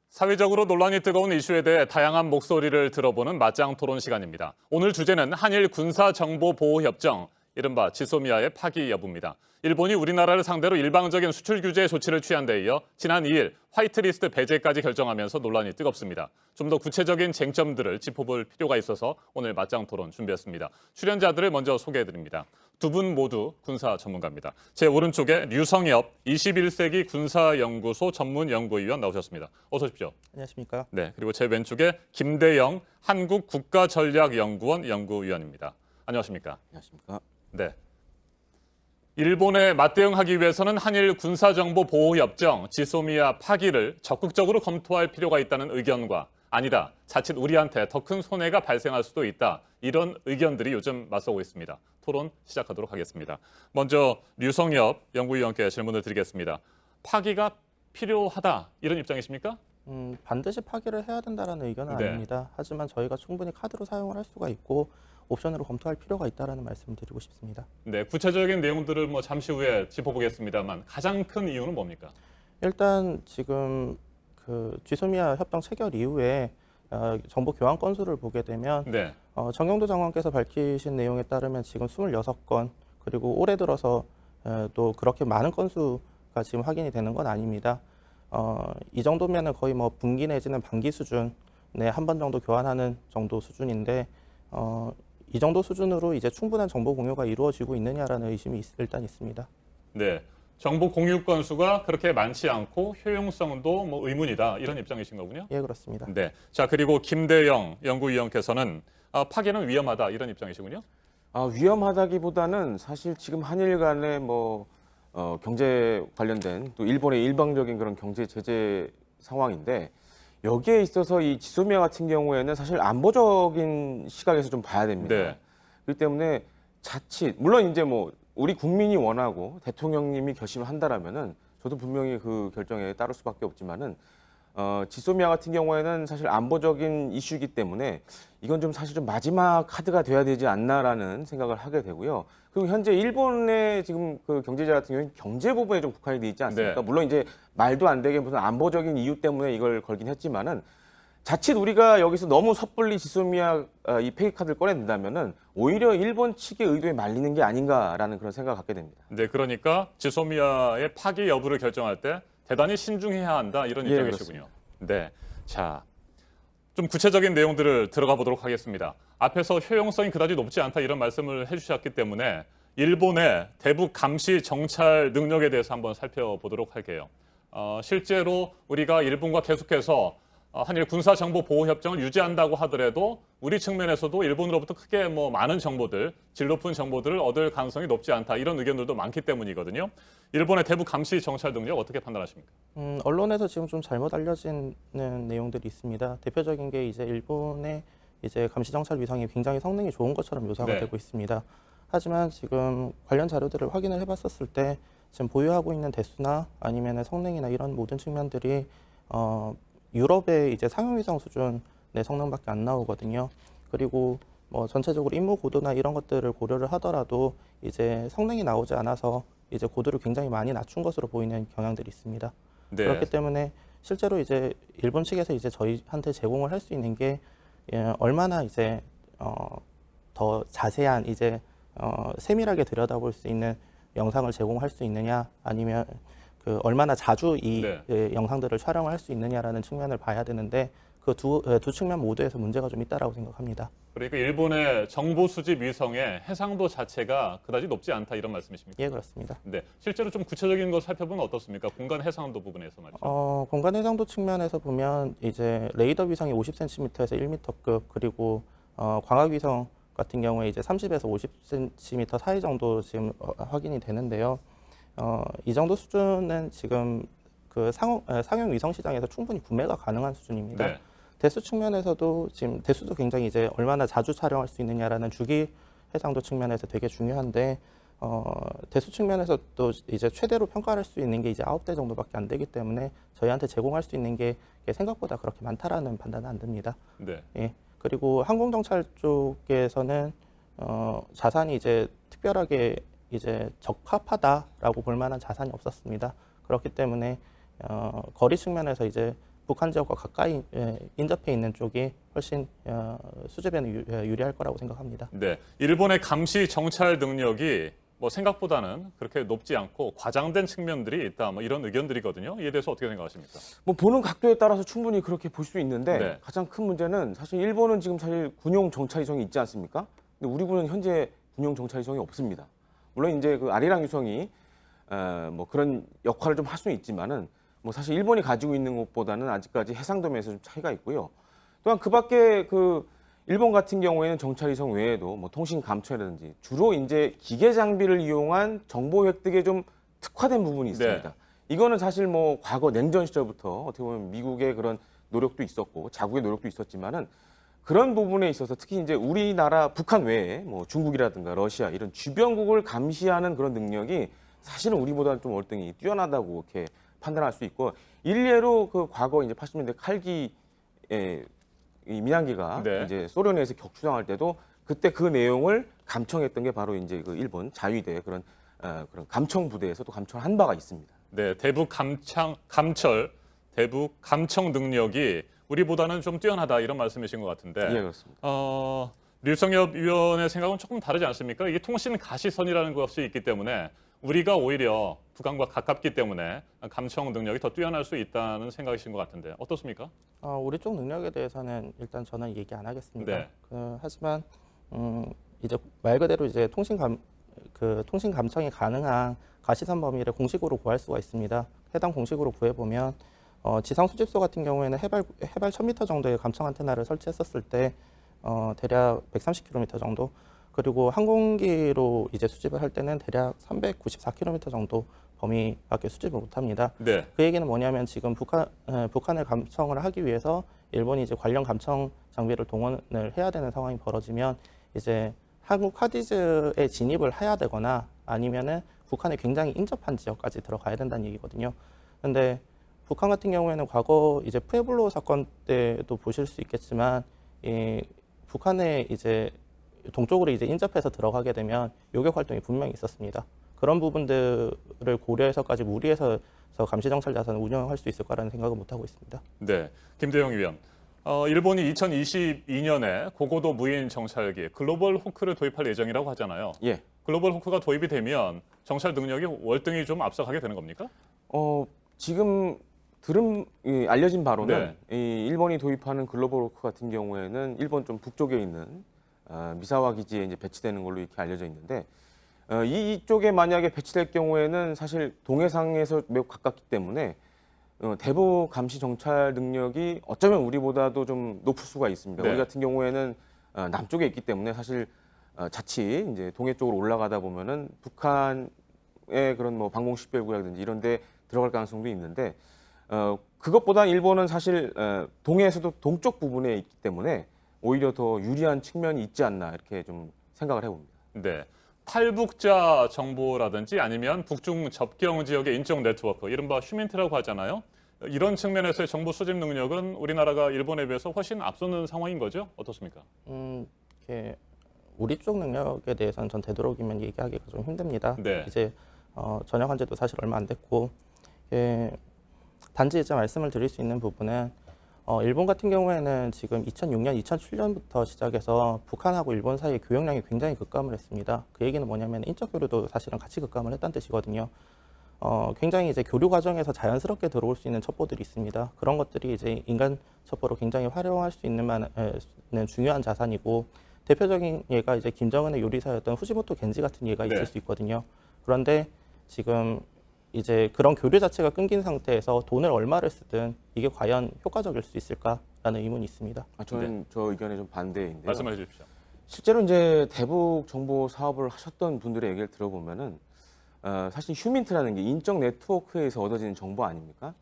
사회적으로 논란이 뜨거운 이슈에 대해 다양한 목소리를 들어보는 맞짱 토론 시간입니다. 오늘 주제는 한일 군사정보보호협정, 이른바 지소미아의 파기 여부입니다. 일본이 우리나라를 상대로 일방적인 수출 규제 조치를 취한 데 이어 지난 2일 화이트리스트 배제까지 결정하면서 논란이 뜨겁습니다. 좀 더 구체적인 쟁점들을 짚어볼 필요가 있어서 오늘 맞짱 토론 준비했습니다. 출연자들을 먼저 소개해드립니다. 두 분 모두 군사 전문가입니다. 제 오른쪽에 류성엽 21세기 군사연구소 전문연구위원 나오셨습니다. 어서 오십시오. 안녕하십니까. 네, 그리고 제 왼쪽에 김대영 한국국가전략연구원 연구위원입니다. 안녕하십니까. 안녕하십니까. 네. 일본에 맞대응하기 위해서는 한일 군사정보보호협정 지소미아 파기를 적극적으로 검토할 필요가 있다는 의견과 아니다, 자칫 우리한테 더 큰 손해가 발생할 수도 있다, 이런 의견들이 요즘 맞서고 있습니다. 토론 시작하도록 하겠습니다. 먼저 류성엽 연구위원께 질문을 드리겠습니다. 파기가 필요하다, 이런 입장이십니까? 반드시 파기를 해야 된다는 의견은 네. 아닙니다. 하지만 저희가 충분히 카드로 사용을 할 수가 있고 옵션으로 검토할 필요가 있다는 말씀을 드리고 싶습니다. 네, 구체적인 내용들을 잠시 후에 짚어보겠습니다만 가장 큰 이유는 뭡니까? 일단 지금 그 지소미아 협정 체결 이후에 정보 교환 건수를 보게 되면 네. 정경도 장관께서 밝히신 내용에 따르면 지금 26건, 그리고 올해 들어서 또 그렇게 많은 건수가 지금 확인이 되는 건 아닙니다. 이 정도면은 거의 분기 내지는 반기 수준에 한 번 정도 교환하는 정도 수준인데 이 정도 수준으로 이제 충분한 정보 공유가 이루어지고 있느냐라는 의심이 일단 있습니다. 네, 정보 공유 건수가 그렇게 많지 않고 효용성도 의문이다, 이런 입장이신 거군요. 예, 그렇습니다. 네, 자 그리고 김대영 연구위원께서는 파기는 위험하다, 이런 입장이시군요. 위험하다기보다는 사실 지금 한일 간의 경제 관련된 또 일본의 일방적인 그런 경제 제재 상황인데, 여기에 있어서 이 지소미아 같은 경우에는 사실 안보적인 시각에서 좀 봐야 됩니다. 네. 그렇기 때문에 자칫 물론 이제 우리 국민이 원하고 대통령님이 결심을 한다라면은 저도 분명히 그 결정에 따를 수밖에 없지만은 지소미아 같은 경우에는 사실 안보적인 이슈이기 때문에 이건 좀 사실 좀 마지막 카드가 돼야 되지 않나라는 생각을 하게 되고요. 그리고 현재 일본의 지금 그 경제자 같은 경우는 경제 부분에 좀 국한이 돼 있지 않습니까? 네. 물론 이제 말도 안 되게 무슨 안보적인 이유 때문에 이걸 걸긴 했지만은 자칫 우리가 여기서 너무 섣불리 지소미아 이 폐기 카드를 꺼낸다면은 오히려 일본 측의 의도에 말리는 게 아닌가라는 그런 생각을 갖게 됩니다. 네, 그러니까 지소미아의 파기 여부를 결정할 때 대단히 신중해야 한다 이런 예, 입장이시군요. 네, 자, 좀 구체적인 내용들을 들어가 보도록 하겠습니다. 앞에서 효용성이 그다지 높지 않다 이런 말씀을 해주셨기 때문에 일본의 대북 감시 정찰 능력에 대해서 한번 살펴보도록 할게요. 실제로 우리가 일본과 계속해서 한일 군사정보보호협정을 유지한다고 하더라도 우리 측면에서도 일본으로부터 크게 많은 정보들, 질 높은 정보들을 얻을 가능성이 높지 않다 이런 의견들도 많기 때문이거든요. 일본의 대북 감시 정찰 능력 어떻게 판단하십니까? 언론에서 지금 좀 잘못 알려지는 내용들이 있습니다. 대표적인 게 이제 일본의 이제 감시 정찰 위성이 굉장히 성능이 좋은 것처럼 묘사가 네. 되고 있습니다. 하지만 지금 관련 자료들을 확인을 해봤었을 때 지금 보유하고 있는 대수나 아니면 성능이나 이런 모든 측면들이 유럽의 이제 상용 위성 수준의 성능밖에 안 나오거든요. 그리고 전체적으로 임무 고도나 이런 것들을 고려를 하더라도 이제 성능이 나오지 않아서 이제 고도를 굉장히 많이 낮춘 것으로 보이는 경향들이 있습니다. 네. 그렇기 때문에 실제로 이제 일본 측에서 이제 저희한테 제공을 할 수 있는 게 얼마나 이제 더 자세한 이제 세밀하게 들여다볼 수 있는 영상을 제공할 수 있느냐 아니면 그 얼마나 자주 이 영상들을 촬영을 할 수 있느냐라는 측면을 봐야 되는데 그 두 측면 모두에서 문제가 좀 있다라고 생각합니다. 그러니까 일본의 정보 수집 위성의 해상도 자체가 그다지 높지 않다 이런 말씀이십니까? 예, 그렇습니다. 네, 실제로 좀 구체적인 걸 살펴보면 어떻습니까? 공간 해상도 부분에서 말이죠. 공간 해상도 측면에서 보면 이제 레이더 위성이 50cm에서 1m급 그리고 광학 위성 같은 경우에 이제 30에서 50cm 사이 정도 지금 확인이 되는데요. 이 정도 수준은 지금 그 상용 위성 시장에서 충분히 구매가 가능한 수준입니다. 네. 대수 측면에서도 지금 대수도 굉장히 이제 얼마나 자주 촬영할 수 있느냐라는 주기 해상도 측면에서 되게 중요한데 대수 측면에서 또 이제 최대로 평가할 수 있는 게 이제 9대 정도밖에 안 되기 때문에 저희한테 제공할 수 있는 게 생각보다 그렇게 많다라는 판단은 안 듭니다. 네. 예. 그리고 항공정찰 쪽에서는 자산이 이제 특별하게 이제 적합하다라고 볼 만한 자산이 없었습니다. 그렇기 때문에 거리 측면에서 이제 북한 지역과 가까이 인접해 있는 쪽이 훨씬 수집에는 유리할 거라고 생각합니다. 네, 일본의 감시 정찰 능력이 생각보다는 그렇게 높지 않고 과장된 측면들이 있다. 이런 의견들이거든요. 이에 대해서 어떻게 생각하십니까? 보는 각도에 따라서 충분히 그렇게 볼 수 있는데 네. 가장 큰 문제는 사실 일본은 지금 사실 군용 정찰 위성이 있지 않습니까? 근데 우리 군은 현재 군용 정찰 위성이 없습니다. 물론 이제 그 아리랑 위성이 그런 역할을 좀 할 수는 있지만은 사실 일본이 가지고 있는 것보다는 아직까지 해상도면에서 좀 차이가 있고요. 또한 그밖에 그 일본 같은 경우에는 정찰 위성 외에도 통신 감청이라든지 주로 이제 기계 장비를 이용한 정보 획득에 좀 특화된 부분이 있습니다. 네. 이거는 사실 과거 냉전 시절부터 어떻게 보면 미국의 그런 노력도 있었고 자국의 노력도 있었지만은 그런 부분에 있어서 특히 이제 우리나라 북한 외에 중국이라든가 러시아 이런 주변국을 감시하는 그런 능력이 사실은 우리보다는 좀 월등히 뛰어나다고 이렇게 판단할 수 있고 일례로 그 과거 이제 80년대 칼기 이 민항기가 네. 이제 소련에서 격추당할 때도 그때 그 내용을 감청했던 게 바로 이제 그 일본 자위대 그런 감청 부대에서 또 감청한 바가 있습니다. 네, 대북 감청 능력이 우리보다는 좀 뛰어나다 이런 말씀이신 것 같은데. 예, 그렇습니다. 류성엽 위원의 생각은 조금 다르지 않습니까? 이게 통신 가시선이라는 것이 있기 때문에 우리가 오히려 북한과 가깝기 때문에 감청 능력이 더 뛰어날 수 있다는 생각이신 것 같은데 어떻습니까? 우리 쪽 능력에 대해서는 일단 저는 얘기 안 하겠습니다. 네. 하지만 이제 말 그대로 이제 통신 감청이 가능한 가시선 범위를 공식으로 구할 수가 있습니다. 해당 공식으로 구해보면 지상 수집소 같은 경우에는 해발 1000m 정도의 감청 안테나를 설치했었을 때 대략 130km 정도, 그리고 항공기로 이제 수집을 할 때는 대략 394km 정도 범위밖에 수집을 못합니다. 네. 그 얘기는 뭐냐면 지금 북한을 감청을 하기 위해서 일본이 이제 관련 감청 장비를 동원을 해야 되는 상황이 벌어지면 이제 한국 카디즈에 진입을 해야 되거나 아니면은 북한에 굉장히 인접한 지역까지 들어가야 된다는 얘기거든요. 근데 북한 같은 경우에는 과거 이제 푸에블로 사건 때도 보실 수 있겠지만 북한에 이제 동쪽으로 이제 인접해서 들어가게 되면 요격 활동이 분명히 있었습니다. 그런 부분들을 고려해서까지 무리해서 감시 정찰 자산을 운영할 수 있을 거라는 생각은 못 하고 있습니다. 네, 김대영 위원. 일본이 2022년에 고고도 무인 정찰기 글로벌 호크를 도입할 예정이라고 하잖아요. 예. 글로벌 호크가 도입이 되면 정찰 능력이 월등히 좀 앞서가게 되는 겁니까? 지금 알려진 바로는 이 일본이 도입하는 글로벌 호크 같은 경우에는 일본 좀 북쪽에 있는 미사와 기지에 이제 배치되는 걸로 이렇게 알려져 있는데 이쪽에 만약에 배치될 경우에는 사실 동해상에서 매우 가깝기 때문에 대북 감시 정찰 능력이 어쩌면 우리보다도 좀 높을 수가 있습니다. 네. 우리 같은 경우에는 남쪽에 있기 때문에 사실 자칫 이제 동해 쪽으로 올라가다 보면은 북한의 그런 뭐 방공 식별구라든지 이런 데 들어갈 가능성도 있는데 그것보다 일본은 사실 동해에서도 동쪽 부분에 있기 때문에 오히려 더 유리한 측면이 있지 않나 이렇게 좀 생각을 해봅니다. 네. 탈북자 정보라든지 아니면 북중 접경 지역의 인적 네트워크, 이른바 휴민트라고 하잖아요. 이런 측면에서의 정보 수집 능력은 우리나라가 일본에 비해서 훨씬 앞서는 상황인 거죠? 어떻습니까? 우리 쪽 능력에 대해서는 전 되도록이면 얘기하기가 좀 힘듭니다. 네. 이제 전역한 지도 사실 얼마 안 됐고 단지 이제 말씀을 드릴 수 있는 부분은 일본 같은 경우에는 지금 2006년, 2007년부터 시작해서 북한하고 일본 사이의 교역량이 굉장히 급감을 했습니다. 그 얘기는 뭐냐면 인적 교류도 사실은 같이 급감을 했다는 뜻이거든요. 굉장히 이제 교류 과정에서 자연스럽게 들어올 수 있는 첩보들이 있습니다. 그런 것들이 이제 인간 첩보로 굉장히 활용할 수 있는 중요한 자산이고 대표적인 예가 이제 김정은의 요리사였던 후지모토 겐지 같은 예가 있을 수 있거든요. 그런데 지금 이제 그런 교류 자체가 끊긴 상태에서 돈을 얼마를 쓰든 이게 과연 효과적일 수 있을까라는 의문이 있습니다. 저는 저 의견에 좀 반대인데요. 말씀해 주십시오. 실제로 이제 대북 정보 사업을 하셨던 분들의 얘기를 들어보면은 사실 휴민트라는 게 인적 네트워크에서 얻어지는 정보 아닙니까?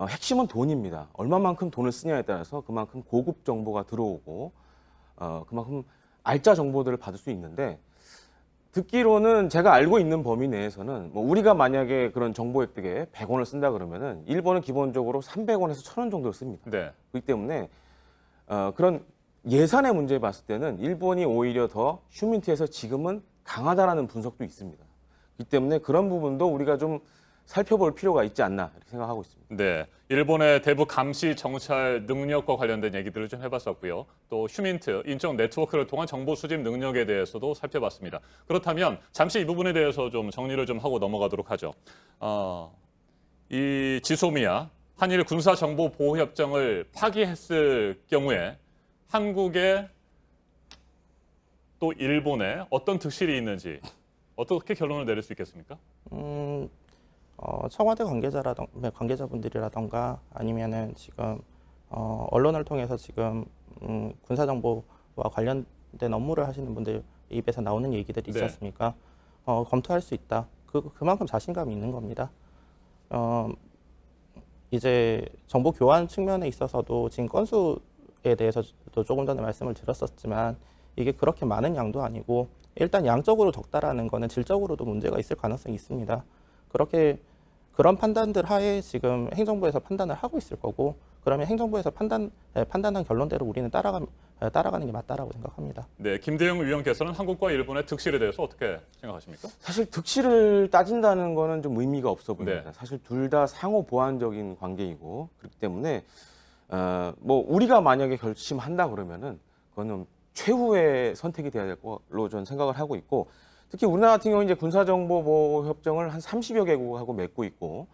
핵심은 돈입니다. 얼마만큼 돈을 쓰냐에 따라서 그만큼 고급 정보가 들어오고 그만큼 알짜 정보들을 받을 수 있는데 듣기로는 제가 알고 있는 범위 내에서는 뭐 우리가 만약에 그런 정보 획득에 100원을 쓴다 그러면은 일본은 기본적으로 300원에서 1000원 정도를 씁니다. 네. 그렇기 때문에 그런 예산의 문제 봤을 때는 일본이 오히려 더 휴민트에서 지금은 강하다라는 분석도 있습니다. 그렇기 때문에 그런 부분도 우리가 좀 살펴볼 필요가 있지 않나 이렇게 생각하고 있습니다. 네, 일본의 대북 감시 정찰 능력과 관련된 얘기들을 좀 해봤었고요. 또 휴민트, 인적 네트워크를 통한 정보 수집 능력에 대해서도 살펴봤습니다. 그렇다면 잠시 이 부분에 대해서 좀 정리를 좀 하고 넘어가도록 하죠. 이 지소미아 한일 군사정보보호협정을 파기했을 경우에 한국에 또 일본에 어떤 득실이 있는지 어떻게 결론을 내릴 수 있겠습니까? 청와대 관계자분들이라던가 아니면은 지금 언론을 통해서 지금 군사정보와 관련된 업무를 하시는 분들 입에서 나오는 얘기들이 있지 않습니까? 검토할 수 있다. 그만큼 자신감이 있는 겁니다. 이제 정보 교환 측면에 있어서도 지금 건수에 대해서도 조금 전에 말씀을 드렸었지만 이게 그렇게 많은 양도 아니고 일단 양적으로 적다라는 거는 질적으로도 문제가 있을 가능성이 있습니다. 그런 판단들 하에 지금 행정부에서 판단을 하고 있을 거고 그러면 행정부에서 판단한 결론대로 우리는 따라가는 게 맞다라고 생각합니다. 네, 김대영 위원께서는 한국과 일본의 득실에 대해서 어떻게 생각하십니까? 사실 득실을 따진다는 거는 좀 의미가 없어 보입니다. 사실 둘 다 상호 보완적인 관계이고 그렇기 때문에 뭐 우리가 만약에 결심한다 그러면은 그거는 최후의 선택이 돼야 될 걸로 저는 생각을 하고 있고 특히 우리나라 같은 경우는 이제 군사정보보호협정을 한 30여 개국하고 맺고 있고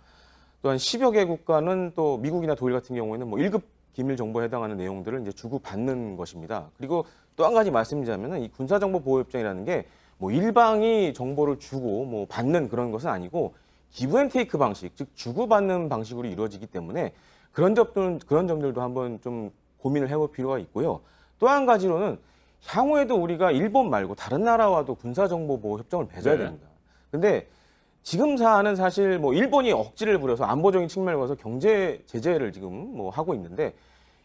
또 한 10여 개국과는 또 미국이나 독일 같은 경우에는 뭐 1급 기밀 정보에 해당하는 내용들을 이제 주고받는 것입니다. 그리고 또 한 가지 말씀드리자면은 이 군사정보보호협정이라는 게 뭐 일방이 정보를 주고 뭐 받는 그런 것은 아니고 기브 앤 테이크 방식, 즉 주고받는 방식으로 이루어지기 때문에 그런 점들도 한번 좀 고민을 해볼 필요가 있고요. 또 한 가지로는 향후에도 우리가 일본 말고 다른 나라와도 군사정보보호 협정을 맺어야 됩니다. 근데 지금 사안은 사실 뭐 일본이 억지를 부려서 안보적인 측면을 봐서 경제 제재를 지금 뭐 하고 있는데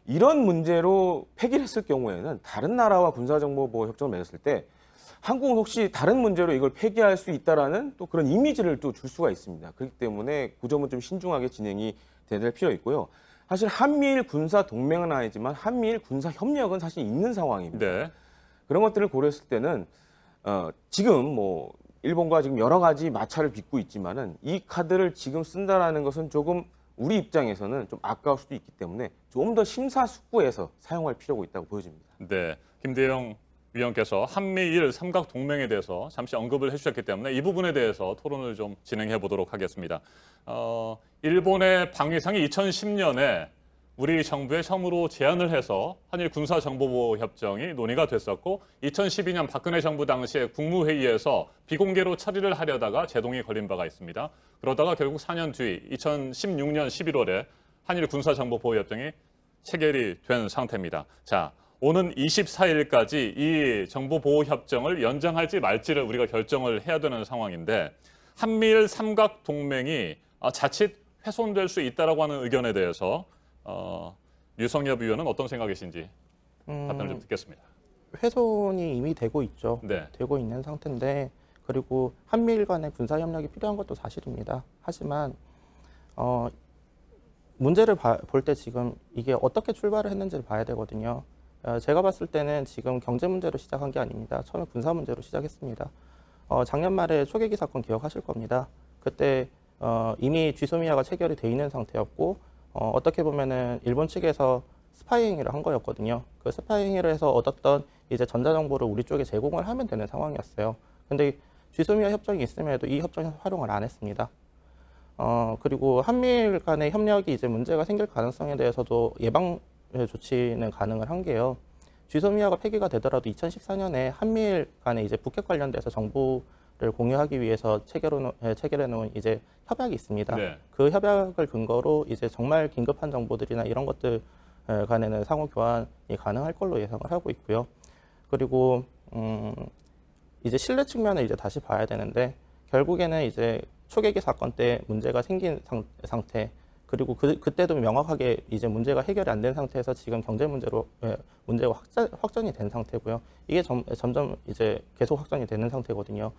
이런 문제로 폐기를 했을 경우에는 다른 나라와 군사정보보호 협정을 맺었을 때 한국은 혹시 다른 문제로 이걸 폐기할 수 있다라는 또 그런 이미지를 또 줄 수가 있습니다. 그렇기 때문에 그 점은 좀 신중하게 진행이 될 필요 있고요. 사실 한미일 군사 동맹은 아니지만 한미일 군사 협력은 사실 있는 상황입니다. 네. 그런 것들을 고려했을 때는 지금 뭐 일본과 지금 여러 가지 마찰을 빚고 있지만은 이 카드를 지금 쓴다라는 것은 조금 우리 입장에서는 좀 아까울 수도 있기 때문에 좀 더 심사숙고해서 사용할 필요가 있다고 보여집니다. 네, 김대영 위원께서 한미일 삼각 동맹에 대해서 잠시 언급을 해주셨기 때문에 이 부분에 대해서 토론을 좀 진행해 보도록 하겠습니다. 일본의 방위상이 2010년에 우리 정부에 처음으로 제안을 해서 한일 군사정보보호 협정이 논의가 됐었고 2012년 박근혜 정부 당시에 국무회의에서 비공개로 처리를 하려다가 제동이 걸린 바가 있습니다. 그러다가 결국 4년 뒤 2016년 11월에 한일 군사정보보호 협정이 체결이 된 상태입니다. 자, 오는 24일까지 이 정보보호협정을 연장할지 말지를 우리가 결정을 해야 되는 상황인데 한미일 삼각동맹이 자칫 훼손될 수 있다라고 하는 의견에 대해서 류성엽 의원은 어떤 생각이신지 답변을 좀 듣겠습니다. 훼손이 이미 되고 있죠. 네. 되고 있는 상태인데 그리고 한미일 간의 군사협력이 필요한 것도 사실입니다. 하지만 문제를 볼 때 지금 이게 어떻게 출발을 했는지를 봐야 되거든요. 제가 봤을 때는 지금 경제 문제로 시작한 게 아닙니다. 처음에 군사 문제로 시작했습니다. 작년 말에 초계기 사건 기억하실 겁니다. 그때 이미 쥐소미아가 체결이 돼 있는 상태였고 어떻게 보면은 일본 측에서 스파이 행위를 한 거였거든요. 그 스파이 행위를 해서 얻었던 이제 전자정보를 우리 쪽에 제공을 하면 되는 상황이었어요. 근데 쥐소미아 협정이 있음에도 이 협정 활용을 안 했습니다. 그리고 한미일 간의 협력이 이제 문제가 생길 가능성에 대해서도 예방 조치는 가능을 한 게요. 쥐소미아가 폐기가 되더라도 2014년에 한미일 간에 이제 북핵 관련돼서 정보를 공유하기 위해서 체결해 놓은 이제 협약이 있습니다. 네. 그 협약을 근거로 이제 정말 긴급한 정보들이나 이런 것들 간에는 상호 교환이 가능할 걸로 예상을 하고 있고요. 그리고 이제 신뢰 측면을 이제 다시 봐야 되는데 결국에는 이제 초계기 사건 때 문제가 생긴 상태 그리고 그때도 명확하게 이제 문제가 해결이 안 된 상태에서 지금 경제 문제로 문제가 확전이 된 상태고요. 이게 점점 이제 계속 확전이 되는 상태거든요.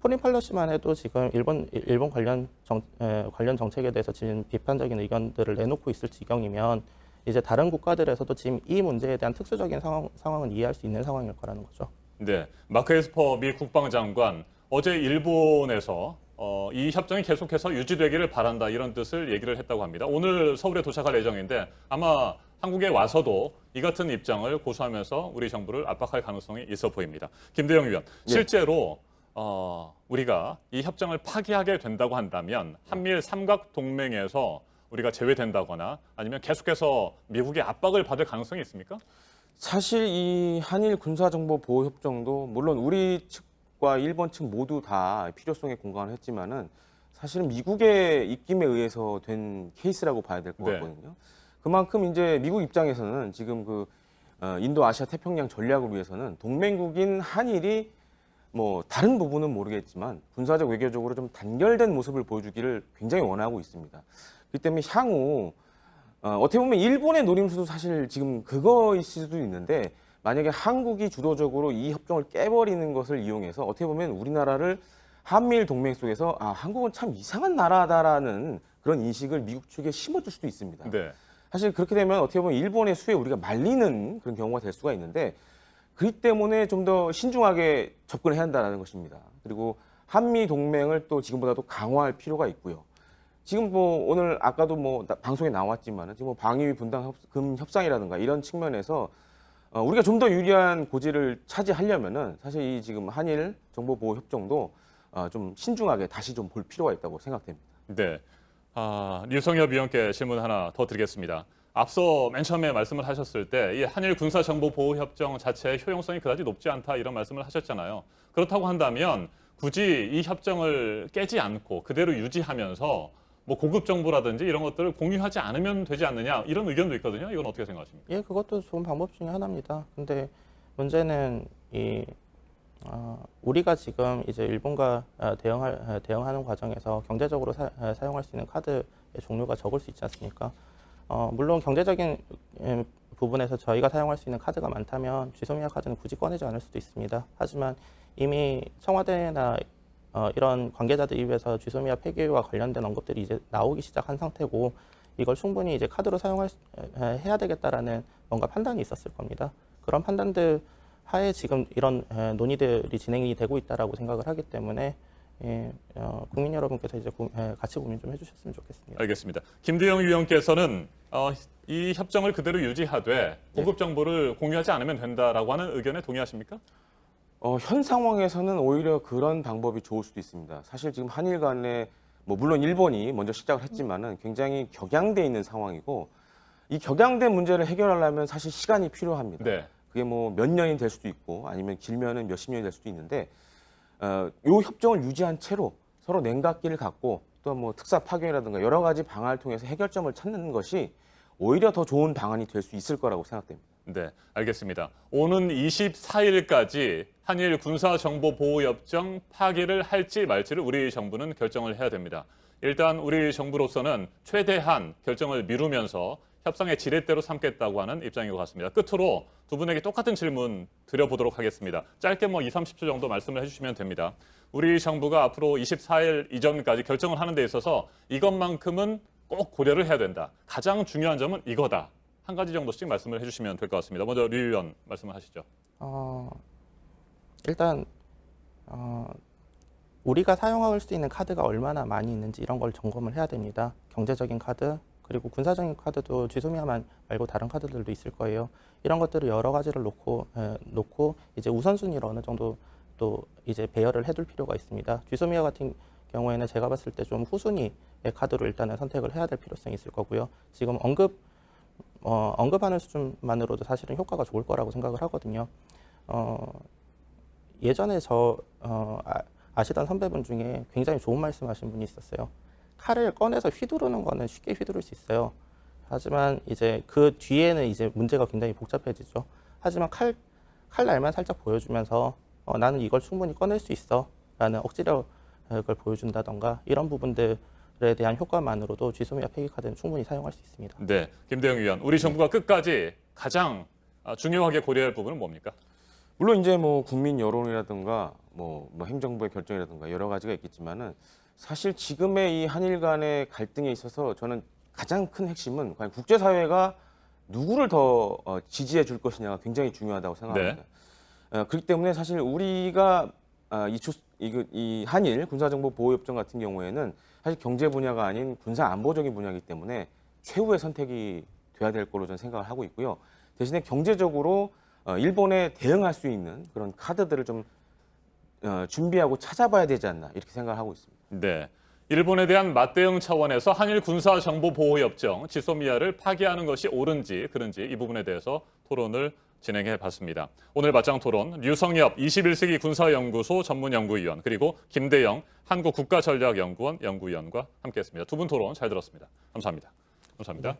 포린 팔러시만 해도 지금 일본 관련 정책에 대해서 지금 비판적인 의견들을 내놓고 있을 지경이면 이제 다른 국가들에서도 지금 이 문제에 대한 특수적인 상황은 이해할 수 있는 상황일 거라는 거죠. 네, 마크 에스퍼 미 국방장관 어제 일본에서 이 협정이 계속해서 유지되기를 바란다 이런 뜻을 얘기를 했다고 합니다. 오늘 서울에 도착할 예정인데 아마 한국에 와서도 이 같은 입장을 고수하면서 우리 정부를 압박할 가능성이 있어 보입니다. 김대영 의원, 실제로 우리가 이 협정을 파기하게 된다고 한다면 한미일 삼각 동맹에서 우리가 제외된다거나 아니면 계속해서 미국의 압박을 받을 가능성이 있습니까? 사실 이 한일 군사정보보호협정도 물론 우리 측과 일본 측 모두 다 필요성에 공감을 했지만은 사실은 미국의 입김에 의해서 된 케이스라고 봐야 될 것 같거든요. 그만큼 이제 미국 입장에서는 지금 그 인도 아시아 태평양 전략을 위해서는 동맹국인 한일이 뭐 다른 부분은 모르겠지만 군사적 외교적으로 좀 단결된 모습을 보여주기를 굉장히 원하고 있습니다. 그렇기 때문에 향후 어떻게 보면 일본의 노림수도 사실 지금 그거일 수도 있는데 만약에 한국이 주도적으로 이 협정을 깨버리는 것을 이용해서 어떻게 보면 우리나라를 한미일 동맹 속에서 한국은 참 이상한 나라다라는 그런 인식을 미국 측에 심어줄 수도 있습니다. 네. 사실 그렇게 되면 어떻게 보면 일본의 수에 우리가 말리는 그런 경우가 될 수가 있는데 그렇기 때문에 좀 더 신중하게 접근해야 한다는 것입니다. 그리고 한미 동맹을 또 지금보다도 강화할 필요가 있고요. 지금 뭐 오늘 아까도 뭐 방송에 나왔지만 지금 뭐 방위비 분담금 협상이라든가 이런 측면에서 우리가 좀 더 유리한 고지를 차지하려면은 사실 이 지금 한일 정보보호 협정도 좀 신중하게 다시 좀 볼 필요가 있다고 생각됩니다. 네. 류성엽 위원께 질문 하나 더 드리겠습니다. 앞서 맨 처음에 말씀을 하셨을 때 이 한일 군사정보보호협정 자체의 효용성이 그다지 높지 않다 이런 말씀을 하셨잖아요. 그렇다고 한다면 굳이 이 협정을 깨지 않고 그대로 유지하면서 뭐 고급 정보라든지 이런 것들을 공유하지 않으면 되지 않느냐 이런 의견도 있거든요. 이건 어떻게 생각하십니까? 예, 그것도 좋은 방법 중에 하나입니다. 근데 문제는 우리가 지금 이제 일본과 대응하는 과정에서 경제적으로 사용할 수 있는 카드의 종류가 적을 수 있지 않습니까? 물론 경제적인 부분에서 저희가 사용할 수 있는 카드가 많다면 지소미아 카드는 굳이 꺼내지 않을 수도 있습니다. 하지만 이미 청와대나 이런 관계자들 입에서 지소미아 폐기와 관련된 언급들이 이제 나오기 시작한 상태고 이걸 충분히 이제 카드로 해야 되겠다라는 뭔가 판단이 있었을 겁니다. 그런 판단들 하에 지금 이런 논의들이 진행이 되고 있다라고 생각을 하기 때문에 국민 여러분께서 이제 같이 고민 좀 해주셨으면 좋겠습니다. 알겠습니다. 김대영 위원께서는 이 협정을 그대로 유지하되 고급 정보를 공유하지 않으면 된다라고 하는 의견에 동의하십니까? 현 상황에서는 오히려 그런 방법이 좋을 수도 있습니다. 사실 지금 한일 간에 물론 일본이 먼저 시작을 했지만은 굉장히 격양돼 있는 상황이고 이 격양된 문제를 해결하려면 사실 시간이 필요합니다. 네. 그게 몇 년이 될 수도 있고 아니면 길면은 몇십 년이 될 수도 있는데 요 협정을 유지한 채로 서로 냉각기를 갖고 또 특사 파견이라든가 여러 가지 방안을 통해서 해결점을 찾는 것이 오히려 더 좋은 방안이 될 수 있을 거라고 생각됩니다. 네, 알겠습니다. 오는 24일까지 한일 군사정보보호협정 파기를 할지 말지를 우리 정부는 결정을 해야 됩니다. 일단 우리 정부로서는 최대한 결정을 미루면서 협상의 지렛대로 삼겠다고 하는 입장인 것 같습니다. 끝으로 두 분에게 똑같은 질문 드려보도록 하겠습니다. 짧게 2, 30초 정도 말씀을 해주시면 됩니다. 우리 정부가 앞으로 24일 이전까지 결정을 하는 데 있어서 이것만큼은 꼭 고려를 해야 된다. 가장 중요한 점은 이거다. 한 가지 정도씩 말씀을 해주시면 될 것 같습니다. 먼저 류 의원 말씀을 하시죠. 일단 우리가 사용할 수 있는 카드가 얼마나 많이 있는지 이런 걸 점검을 해야 됩니다. 경제적인 카드 그리고 군사적인 카드도 지소미아만 말고 다른 카드들도 있을 거예요. 이런 것들을 여러 가지를 놓고 이제 우선순위로 어느 정도 또 이제 배열을 해둘 필요가 있습니다. 지소미아 같은 경우에는 제가 봤을 때 좀 후순위의 카드로 일단은 선택을 해야 될 필요성이 있을 거고요. 지금 언급하는 수준만으로도 사실은 효과가 좋을 거라고 생각을 하거든요. 예전에 아시던 선배분 중에 굉장히 좋은 말씀하신 분이 있었어요. 칼을 꺼내서 휘두르는 거는 쉽게 휘두를 수 있어요. 하지만 이제 그 뒤에는 이제 문제가 굉장히 복잡해지죠. 하지만 칼날만 살짝 보여주면서 나는 이걸 충분히 꺼낼 수 있어 라는 억지력을 보여준다던가 이런 부분들에 대한 효과만으로도 지소미아 폐기 카드는 충분히 사용할 수 있습니다. 네, 김대영 위원. 우리 정부가 끝까지 가장 중요하게 고려할 부분은 뭡니까? 물론 이제 국민 여론이라든가 행정부의 결정이라든가 여러 가지가 있겠지만은 사실 지금의 이 한일 간의 갈등에 있어서 저는 가장 큰 핵심은 과연 국제사회가 누구를 더 지지해 줄 것이냐가 굉장히 중요하다고 생각합니다. 네. 그렇기 때문에 사실 우리가 이 한일 군사정보보호협정 같은 경우에는 사실 경제 분야가 아닌 군사 안보적인 분야이기 때문에 최후의 선택이 돼야 될 거로 저는 생각을 하고 있고요. 대신에 경제적으로 일본에 대응할 수 있는 그런 카드들을 좀 준비하고 찾아봐야 되지 않나 이렇게 생각을 하고 있습니다. 네, 일본에 대한 맞대응 차원에서 한일 군사정보보호협정 지소미아를 파기하는 것이 옳은지 그른지 이 부분에 대해서 토론을 진행해 봤습니다. 오늘 맞짱 토론 류성엽 21세기 군사연구소 전문연구위원 그리고 김대영 한국국가전략연구원 연구위원과 함께했습니다. 두 분 토론 잘 들었습니다. 감사합니다. 감사합니다. 네.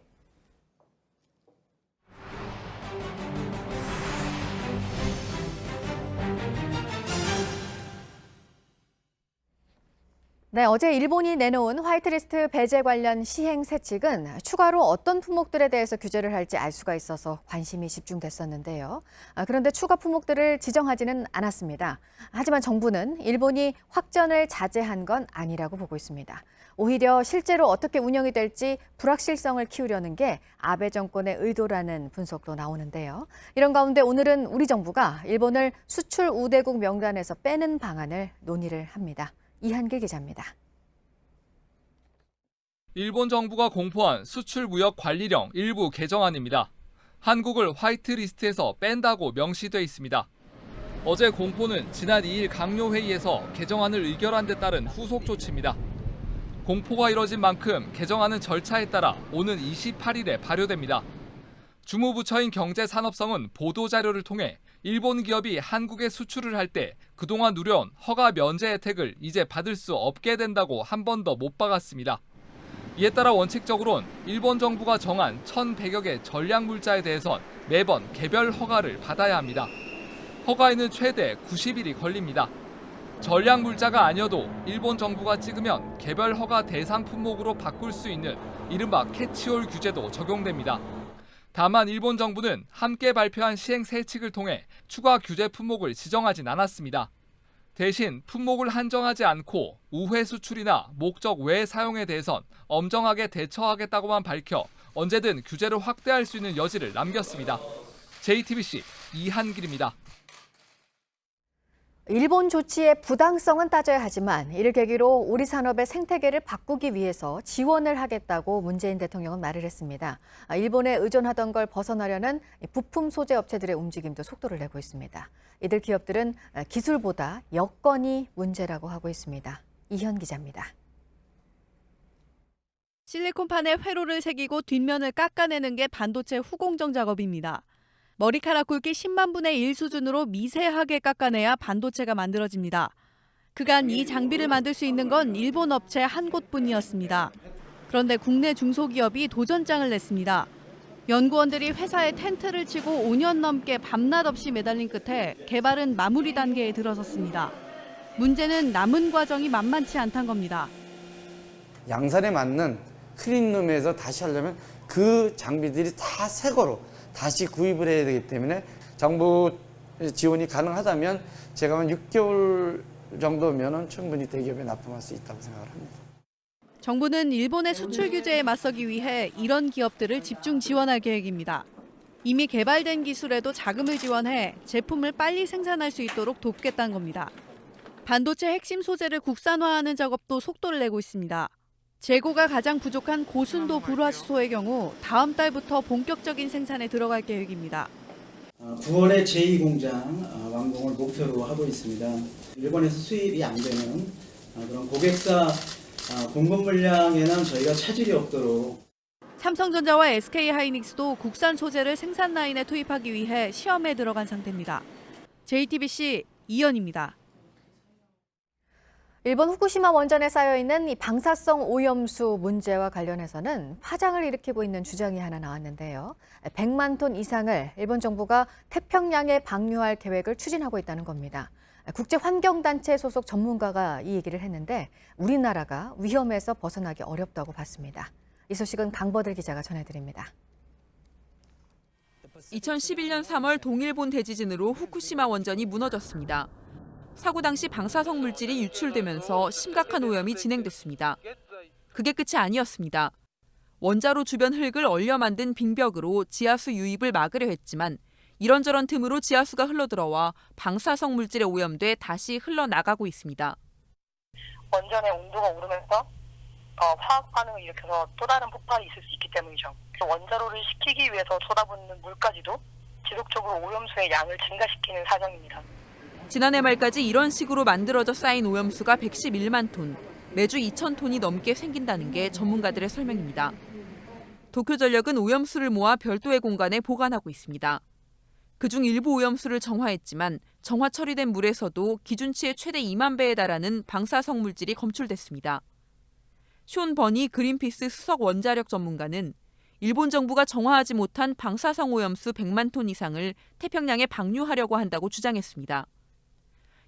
네, 어제 일본이 내놓은 화이트리스트 배제 관련 시행 세칙은 추가로 어떤 품목들에 대해서 규제를 할지 알 수가 있어서 관심이 집중됐었는데요. 그런데 추가 품목들을 지정하지는 않았습니다. 하지만 정부는 일본이 확전을 자제한 건 아니라고 보고 있습니다. 오히려 실제로 어떻게 운영이 될지 불확실성을 키우려는 게 아베 정권의 의도라는 분석도 나오는데요. 이런 가운데 오늘은 우리 정부가 일본을 수출 우대국 명단에서 빼는 방안을 논의를 합니다. 이한길 기자입니다. 일본 정부가 공포한 수출무역 관리령 일부 개정안입니다. 한국을 화이트리스트에서 뺀다고 명시돼 있습니다. 어제 공포는 지난 2일 강요회의에서 개정안을 의결한 데 따른 후속 조치입니다. 공포가 이뤄진 만큼 개정안은 절차에 따라 오는 28일에 발효됩니다. 주무부처인 경제산업성은 보도자료를 통해 일본 기업이 한국에 수출을 할 때 그동안 누려온 허가 면제 혜택을 이제 받을 수 없게 된다고 한 번 더 못 박았습니다. 이에 따라 원칙적으론 일본 정부가 정한 1,100여 개 전략물자에 대해선 매번 개별 허가를 받아야 합니다. 허가에는 최대 90일이 걸립니다. 전략 물자가 아니어도 일본 정부가 찍으면 개별 허가 대상 품목으로 바꿀 수 있는 이른바 캐치홀 규제도 적용됩니다. 다만 일본 정부는 함께 발표한 시행 세칙을 통해 추가 규제 품목을 지정하진 않았습니다. 대신 품목을 한정하지 않고 우회 수출이나 목적 외 사용에 대해선 엄정하게 대처하겠다고만 밝혀 언제든 규제를 확대할 수 있는 여지를 남겼습니다. JTBC 이한길입니다. 일본 조치의 부당성은 따져야 하지만 이를 계기로 우리 산업의 생태계를 바꾸기 위해서 지원을 하겠다고 문재인 대통령은 말을 했습니다. 일본에 의존하던 걸 벗어나려는 부품 소재 업체들의 움직임도 속도를 내고 있습니다. 이들 기업들은 기술보다 여건이 문제라고 하고 있습니다. 이현 기자입니다. 실리콘판에 회로를 새기고 뒷면을 깎아내는 게 반도체 후공정 작업입니다. 머리카락 굵기 10만 분의 1 수준으로 미세하게 깎아내야 반도체가 만들어집니다. 그간 이 장비를 만들 수 있는 건 일본 업체 한 곳뿐이었습니다. 그런데 국내 중소기업이 도전장을 냈습니다. 연구원들이 회사에 텐트를 치고 5년 넘게 밤낮 없이 매달린 끝에 개발은 마무리 단계에 들어섰습니다. 문제는 남은 과정이 만만치 않다는 겁니다. 양산에 맞는 클린룸에서 다시 하려면 그 장비들이 다 새 거로 다시 구입을 해야 되기 때문에 정부 지원이 가능하다면 제가 한 6개월 정도면 충분히 대기업에 납품할 수 있다고 생각을 합니다. 정부는 일본의 수출 규제에 맞서기 위해 이런 기업들을 집중 지원할 계획입니다. 이미 개발된 기술에도 자금을 지원해 제품을 빨리 생산할 수 있도록 돕겠다는 겁니다. 반도체 핵심 소재를 국산화하는 작업도 속도를 내고 있습니다. 재고가 가장 부족한 고순도 불화수소의 경우 다음 달부터 본격적인 생산에 들어갈 계획입니다. 9월에 제2공장 완공을 목표로 하고 있습니다. 일본에서 수입이 안 되는 그런 고객사 공급 물량에는 저희가 차질이 없도록. 삼성전자와 SK하이닉스도 국산 소재를 생산 라인에 투입하기 위해 시험에 들어간 상태입니다. JTBC 이현입니다. 일본 후쿠시마 원전에 쌓여있는 이 방사성 오염수 문제와 관련해서는 파장을 일으키고 있는 주장이 하나 나왔는데요. 100만 톤 이상을 일본 정부가 태평양에 방류할 계획을 추진하고 있다는 겁니다. 국제환경단체 소속 전문가가 이 얘기를 했는데 우리나라가 위험에서 벗어나기 어렵다고 봤습니다. 이 소식은 강버들 기자가 전해드립니다. 2011년 3월 동일본 대지진으로 후쿠시마 원전이 무너졌습니다. 사고 당시 방사성 물질이 유출되면서 심각한 오염이 진행됐습니다. 그게 끝이 아니었습니다. 원자로 주변 흙을 얼려 만든 빙벽으로 지하수 유입을 막으려 했지만 이런저런 틈으로 지하수가 흘러들어와 방사성 물질에 오염돼 다시 흘러나가고 있습니다. 원전의 온도가 오르면서 화학 반응을 일으켜서 또 다른 폭발이 있을 수 있기 때문이죠. 원자로를 식히기 위해서 쏟아붓는 물까지도 지속적으로 오염수의 양을 증가시키는 사정입니다. 지난해 말까지 이런 식으로 만들어져 쌓인 오염수가 111만 톤, 매주 2,000톤이 넘게 생긴다는 게 전문가들의 설명입니다. 도쿄전력은 오염수를 모아 별도의 공간에 보관하고 있습니다. 그중 일부 오염수를 정화했지만 정화 처리된 물에서도 기준치의 최대 2만 배에 달하는 방사성 물질이 검출됐습니다. 쇼 버니 그린피스 수석 원자력 전문가는 일본 정부가 정화하지 못한 방사성 오염수 100만 톤 이상을 태평양에 방류하려고 한다고 주장했습니다.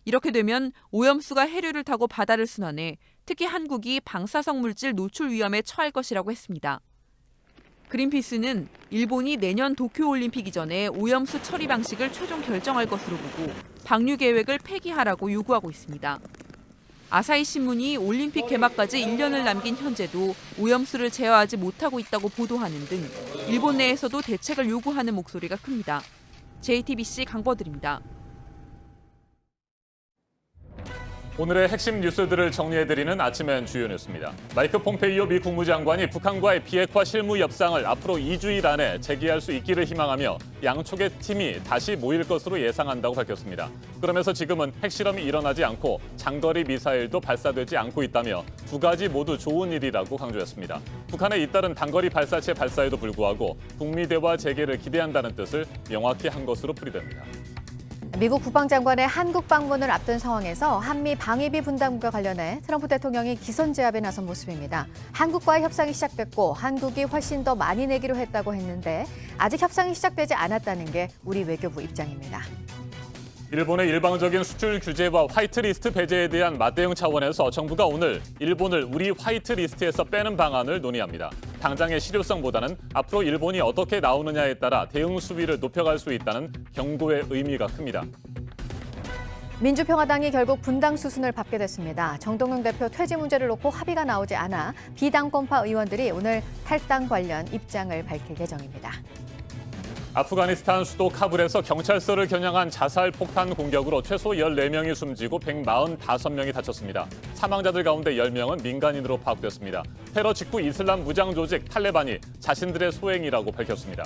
이렇게 되면 오염수가 해류를 타고 바다를 순환해 특히 한국이 방사성 물질 노출 위험에 처할 것이라고 했습니다. 그린피스는 일본이 내년 도쿄올림픽 이전에 오염수 처리 방식을 최종 결정할 것으로 보고 방류 계획을 폐기하라고 요구하고 있습니다. 아사히 신문이 올림픽 개막까지 1년을 남긴 현재도 오염수를 제어하지 못하고 있다고 보도하는 등 일본 내에서도 대책을 요구하는 목소리가 큽니다. JTBC 강버들입니다. 오늘의 핵심 뉴스들을 정리해드리는 아침엔 주요 뉴스입니다. 마이크 폼페이오 미 국무장관이 북한과의 비핵화 실무 협상을 앞으로 2주일 안에 재개할 수 있기를 희망하며 양쪽의 팀이 다시 모일 것으로 예상한다고 밝혔습니다. 그러면서 지금은 핵실험이 일어나지 않고 장거리 미사일도 발사되지 않고 있다며 두 가지 모두 좋은 일이라고 강조했습니다. 북한의 잇따른 단거리 발사체 발사에도 불구하고 북미 대화 재개를 기대한다는 뜻을 명확히 한 것으로 풀이됩니다. 미국 국방장관의 한국 방문을 앞둔 상황에서 한미 방위비 분담금과 관련해 트럼프 대통령이 기선 제압에 나선 모습입니다. 한국과의 협상이 시작됐고 한국이 훨씬 더 많이 내기로 했다고 했는데 아직 협상이 시작되지 않았다는 게 우리 외교부 입장입니다. 일본의 일방적인 수출 규제와 화이트리스트 배제에 대한 맞대응 차원에서 정부가 오늘 일본을 우리 화이트리스트에서 빼는 방안을 논의합니다. 당장의 실효성보다는 앞으로 일본이 어떻게 나오느냐에 따라 대응 수위를 높여갈 수 있다는 경고의 의미가 큽니다. 민주평화당이 결국 분당 수순을 밟게 됐습니다. 정동영 대표 퇴진 문제를 놓고 합의가 나오지 않아 비당권파 의원들이 오늘 탈당 관련 입장을 밝힐 예정입니다. 아프가니스탄 수도 카불에서 경찰서를 겨냥한 자살 폭탄 공격으로 최소 14명이 숨지고 145명이 다쳤습니다. 사망자들 가운데 10명은 민간인으로 파악됐습니다. 테러 직후 이슬람 무장 조직 탈레반이 자신들의 소행이라고 밝혔습니다.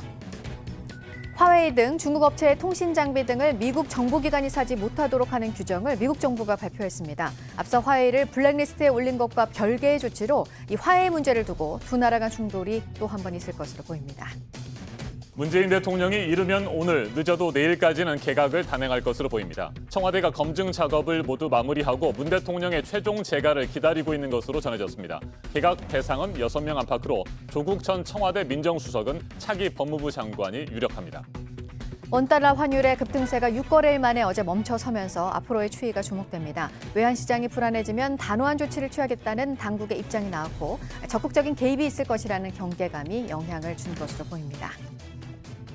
화웨이 등 중국 업체의 통신 장비 등을 미국 정보기관이 사지 못하도록 하는 규정을 미국 정부가 발표했습니다. 앞서 화웨이를 블랙리스트에 올린 것과 별개의 조치로 이 화웨이 문제를 두고 두 나라 간 충돌이 또 한 번 있을 것으로 보입니다. 문재인 대통령이 이르면 오늘, 늦어도 내일까지는 개각을 단행할 것으로 보입니다. 청와대가 검증 작업을 모두 마무리하고 문 대통령의 최종 재가를 기다리고 있는 것으로 전해졌습니다. 개각 대상은 6명 안팎으로 조국 전 청와대 민정수석은 차기 법무부 장관이 유력합니다. 원달러 환율의 급등세가 6거래일 만에 어제 멈춰서면서 앞으로의 추이가 주목됩니다. 외환시장이 불안해지면 단호한 조치를 취하겠다는 당국의 입장이 나왔고 적극적인 개입이 있을 것이라는 경계감이 영향을 준 것으로 보입니다.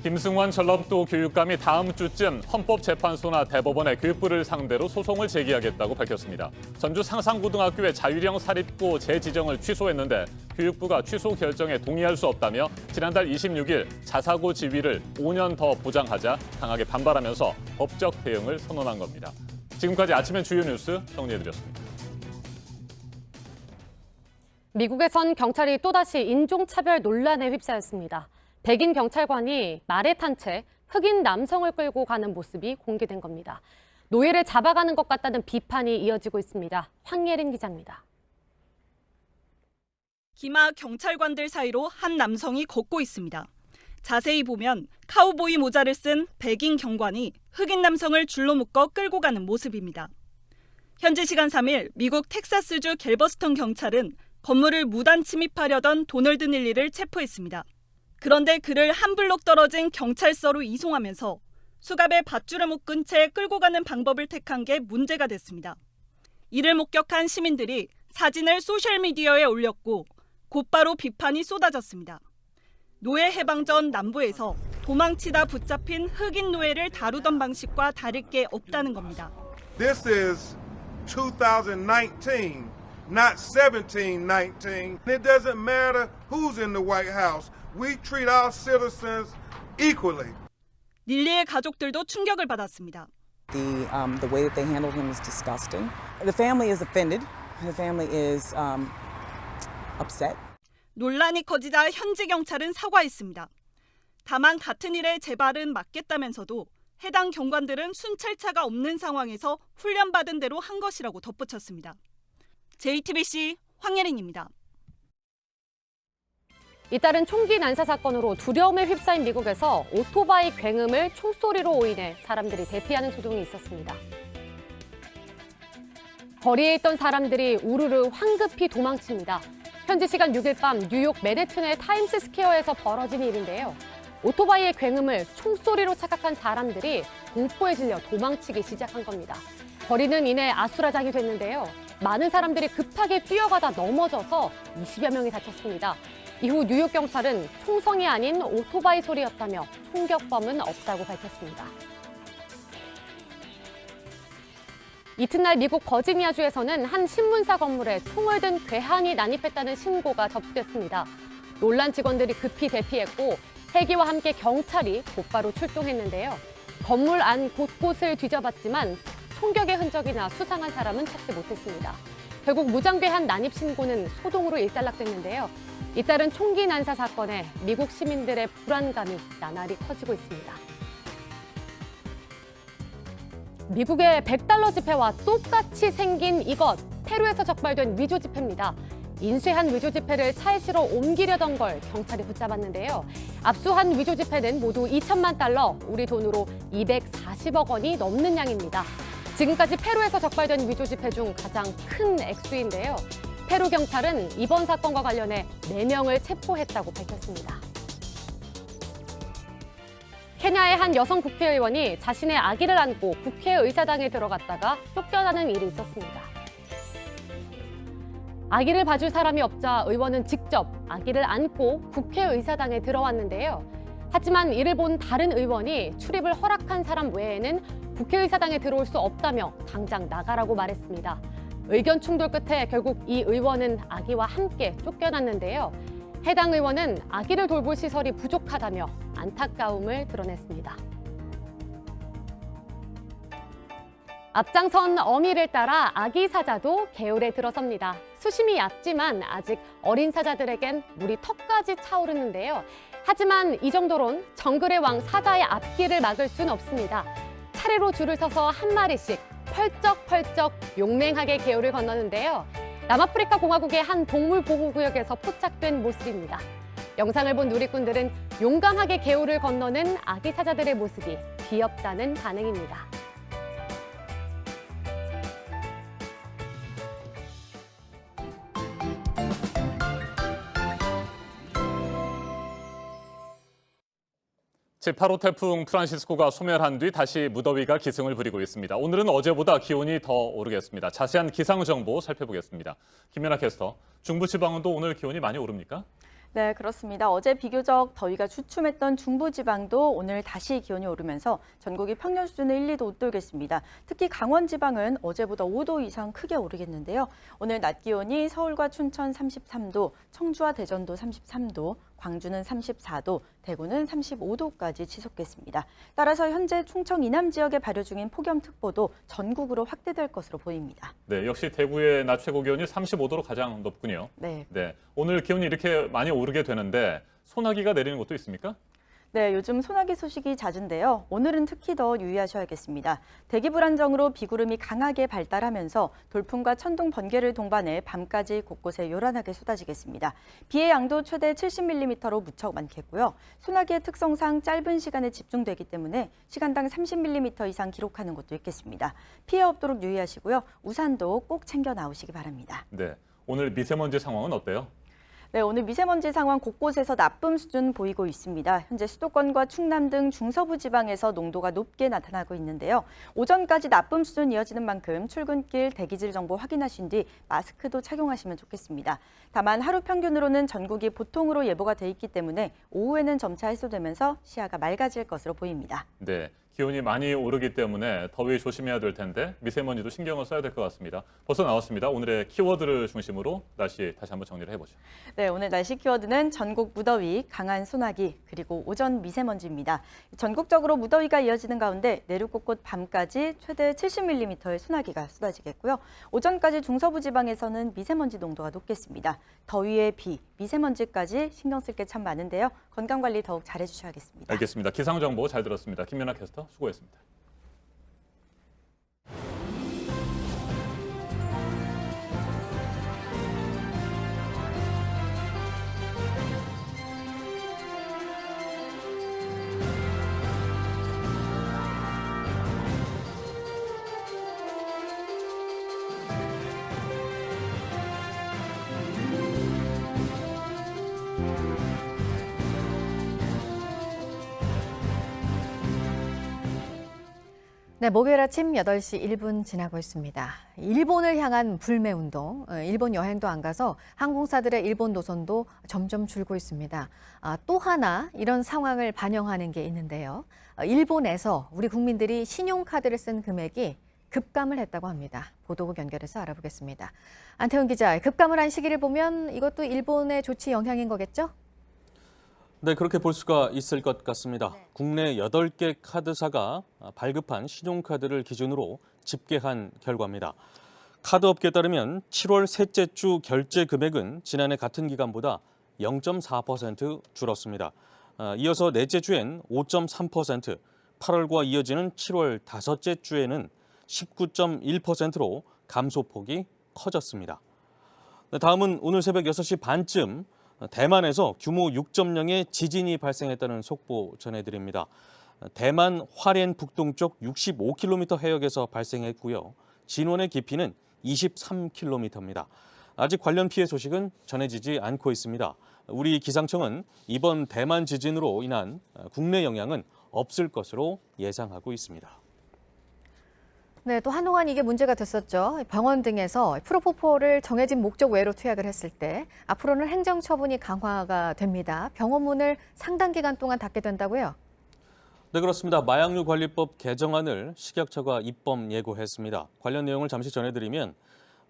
김승환 전라북도 교육감이 다음 주쯤 헌법재판소나 대법원에 교육부를 상대로 소송을 제기하겠다고 밝혔습니다. 전주 상상고등학교의 자율형 사립고 재지정을 취소했는데 교육부가 취소 결정에 동의할 수 없다며 지난달 26일 자사고 지위를 5년 더 보장하자 강하게 반발하면서 법적 대응을 선언한 겁니다. 지금까지 아침엔 주요 뉴스 정리해드렸습니다. 미국에선 경찰이 또다시 인종차별 논란에 휩싸였습니다. 백인 경찰관이 말에 탄 채 흑인 남성을 끌고 가는 모습이 공개된 겁니다. 노예를 잡아가는 것 같다는 비판이 이어지고 있습니다. 황예린 기자입니다. 기마 경찰관들 사이로 한 남성이 걷고 있습니다. 자세히 보면 카우보이 모자를 쓴 백인 경관이 흑인 남성을 줄로 묶어 끌고 가는 모습입니다. 현지 시간 3일 미국 텍사스주 갤버스턴 경찰은 건물을 무단 침입하려던 도널드 닐리를 체포했습니다. 그런데 그를 한 블록 떨어진 경찰서로 이송하면서 수갑에 밧줄을 묶은 채 끌고 가는 방법을 택한 게 문제가 됐습니다. 이를 목격한 시민들이 사진을 소셜미디어에 올렸고 곧바로 비판이 쏟아졌습니다. 노예 해방 전 남부에서 도망치다 붙잡힌 흑인 노예를 다루던 방식과 다를 게 없다는 겁니다. This is 2019, not 1719. It doesn't matter who's in the White House. We treat our citizens equally. 닐리의 가족들도 충격을 받았습니다. The way that they handled him is disgusting. The family is offended. The family is upset. 논란이 커지자 현지 경찰은 사과했습니다. 다만 같은 일에 재발은 막겠다면서도 해당 경관들은 순찰차가 없는 상황에서 훈련받은 대로 한 것이라고 덧붙였습니다. JTBC 황예린입니다. 잇따른 총기 난사 사건으로 두려움에 휩싸인 미국에서 오토바이 굉음을 총소리로 오인해 사람들이 대피하는 소동이 있었습니다. 거리에 있던 사람들이 우르르 황급히 도망칩니다. 현지 시간 6일 밤 뉴욕 맨해튼의 타임스 스퀘어에서 벌어진 일인데요. 오토바이의 굉음을 총소리로 착각한 사람들이 공포에 질려 도망치기 시작한 겁니다. 거리는 이내 아수라장이 됐는데요. 많은 사람들이 급하게 뛰어가다 넘어져서 20여 명이 다쳤습니다. 이후 뉴욕 경찰은 총성이 아닌 오토바이 소리였다며 총격범은 없다고 밝혔습니다. 이튿날 미국 버지니아주에서는 한 신문사 건물에 총을 든 괴한이 난입했다는 신고가 접수됐습니다. 놀란 직원들이 급히 대피했고 헬기와 함께 경찰이 곧바로 출동했는데요. 건물 안 곳곳을 뒤져봤지만 총격의 흔적이나 수상한 사람은 찾지 못했습니다. 결국 무장괴한 난입 신고는 소동으로 일단락됐는데요. 잇따른 총기 난사 사건에 미국 시민들의 불안감이 나날이 커지고 있습니다. 미국의 $100 지폐와 똑같이 생긴 이것, 페루에서 적발된 위조 지폐입니다. 인쇄한 위조 지폐를 차에 실어 옮기려던 걸 경찰이 붙잡았는데요. 압수한 위조 지폐는 모두 $2천만, 우리 돈으로 240억 원이 넘는 양입니다. 지금까지 페루에서 적발된 위조 지폐 중 가장 큰 액수인데요. 페루 경찰은 이번 사건과 관련해 4명을 체포했다고 밝혔습니다. 케냐의 한 여성 국회의원이 자신의 아기를 안고 국회의사당에 들어갔다가 쫓겨나는 일이 있었습니다. 아기를 봐줄 사람이 없자 의원은 직접 아기를 안고 국회의사당에 들어왔는데요. 하지만 이를 본 다른 의원이 출입을 허락한 사람 외에는 국회의사당에 들어올 수 없다며 당장 나가라고 말했습니다. 의견 충돌 끝에 결국 이 의원은 아기와 함께 쫓겨났는데요. 해당 의원은 아기를 돌볼 시설이 부족하다며 안타까움을 드러냈습니다. 앞장선 어미를 따라 아기 사자도 개울에 들어섭니다. 수심이 얕지만 아직 어린 사자들에겐 물이 턱까지 차오르는데요. 하지만 이 정도론 정글의 왕 사자의 앞길을 막을 수는 없습니다. 차례로 줄을 서서 한 마리씩 펄쩍펄쩍 용맹하게 개울을 건너는데요. 남아프리카 공화국의 한 동물보호구역에서 포착된 모습입니다. 영상을 본 누리꾼들은 용감하게 개울을 건너는 아기 사자들의 모습이 귀엽다는 반응입니다. 제8호 태풍 프란시스코가 소멸한 뒤 다시 무더위가 기승을 부리고 있습니다. 오늘은 어제보다 기온이 더 오르겠습니다. 자세한 기상 정보 살펴보겠습니다. 김연아 캐스터, 중부지방도 오늘 기온이 많이 오릅니까? 네, 그렇습니다. 어제 비교적 더위가 주춤했던 중부지방도 오늘 다시 기온이 오르면서 전국이 평년 수준을 1, 2도 웃돌겠습니다. 특히 강원지방은 어제보다 5도 이상 크게 오르겠는데요. 오늘 낮 기온이 서울과 춘천 33도, 청주와 대전도 33도, 광주는 34도, 대구는 35도까지 치솟겠습니다. 따라서 현재 충청 이남 지역에 발효 중인 폭염특보도 전국으로 확대될 것으로 보입니다. 네, 역시 대구의 낮 최고 기온이 35도로 가장 높군요. 네. 오늘 기온이 이렇게 많이 오르게 되는데 소나기가 내리는 곳도 있습니까? 네, 요즘 소나기 소식이 잦은데요. 오늘은 특히 더 유의하셔야겠습니다. 대기 불안정으로 비구름이 강하게 발달하면서 돌풍과 천둥, 번개를 동반해 밤까지 곳곳에 요란하게 쏟아지겠습니다. 비의 양도 최대 70mm로 무척 많겠고요. 소나기의 특성상 짧은 시간에 집중되기 때문에 시간당 30mm 이상 기록하는 곳도 있겠습니다. 피해 없도록 유의하시고요. 우산도 꼭 챙겨 나오시기 바랍니다. 네, 오늘 미세먼지 상황은 어때요? 네, 오늘 미세먼지 상황 곳곳에서 나쁨 수준 보이고 있습니다. 현재 수도권과 충남 등 중서부 지방에서 농도가 높게 나타나고 있는데요. 오전까지 나쁨 수준 이어지는 만큼 출근길 대기질 정보 확인하신 뒤 마스크도 착용하시면 좋겠습니다. 다만 하루 평균으로는 전국이 보통으로 예보가 돼 있기 때문에 오후에는 점차 해소되면서 시야가 맑아질 것으로 보입니다. 네, 기온이 많이 오르기 때문에 더위 조심해야 될 텐데 미세먼지도 신경을 써야 될 것 같습니다. 벌써 나왔습니다. 오늘의 키워드를 중심으로 날씨 다시 한번 정리를 해보죠. 네, 오늘 날씨 키워드는 전국 무더위, 강한 소나기, 그리고 오전 미세먼지입니다. 전국적으로 무더위가 이어지는 가운데 내륙 곳곳 밤까지 최대 70mm의 소나기가 쏟아지겠고요. 오전까지 중서부 지방에서는 미세먼지 농도가 높겠습니다. 더위에 비, 미세먼지까지 신경 쓸 게 참 많은데요. 건강관리 더욱 잘해주셔야겠습니다. 알겠습니다. 기상정보 잘 들었습니다. 김연아 캐스터 수고했습니다. 네, 목요일 아침 8시 1분 지나고 있습니다. 일본을 향한 불매운동, 일본 여행도 안 가서 항공사들의 일본 노선도 점점 줄고 있습니다. 또 하나 이런 상황을 반영하는 게 있는데요. 일본에서 우리 국민들이 신용카드를 쓴 금액이 급감을 했다고 합니다. 보도국 연결해서 알아보겠습니다. 안태훈 기자, 급감을 한 시기를 보면 이것도 일본의 조치 영향인 거겠죠? 네, 그렇게 볼 수가 있을 것 같습니다. 국내 8개 카드사가 발급한 신용카드를 기준으로 집계한 결과입니다. 카드업계에 따르면 7월 셋째 주 결제 금액은 지난해 같은 기간보다 0.4% 줄었습니다. 이어서 넷째 주엔 5.3%, 8월과 이어지는 7월 다섯째 주에는 19.1%로 감소폭이 커졌습니다. 다음은 오늘 새벽 6시 반쯤 대만에서 규모 6.0의 지진이 발생했다는 속보 전해드립니다. 대만 화롄 북동쪽 65km 해역에서 발생했고요. 진원의 깊이는 23km입니다. 아직 관련 피해 소식은 전해지지 않고 있습니다. 우리 기상청은 이번 대만 지진으로 인한 국내 영향은 없을 것으로 예상하고 있습니다. 네, 또 한동안 이게 문제가 됐었죠. 병원 등에서 프로포폴을 정해진 목적 외로 투약을 했을 때 앞으로는 행정처분이 강화가 됩니다. 병원 문을 상당 기간 동안 닫게 된다고요? 네, 그렇습니다. 마약류 관리법 개정안을 식약처가 입법 예고했습니다. 관련 내용을 잠시 전해드리면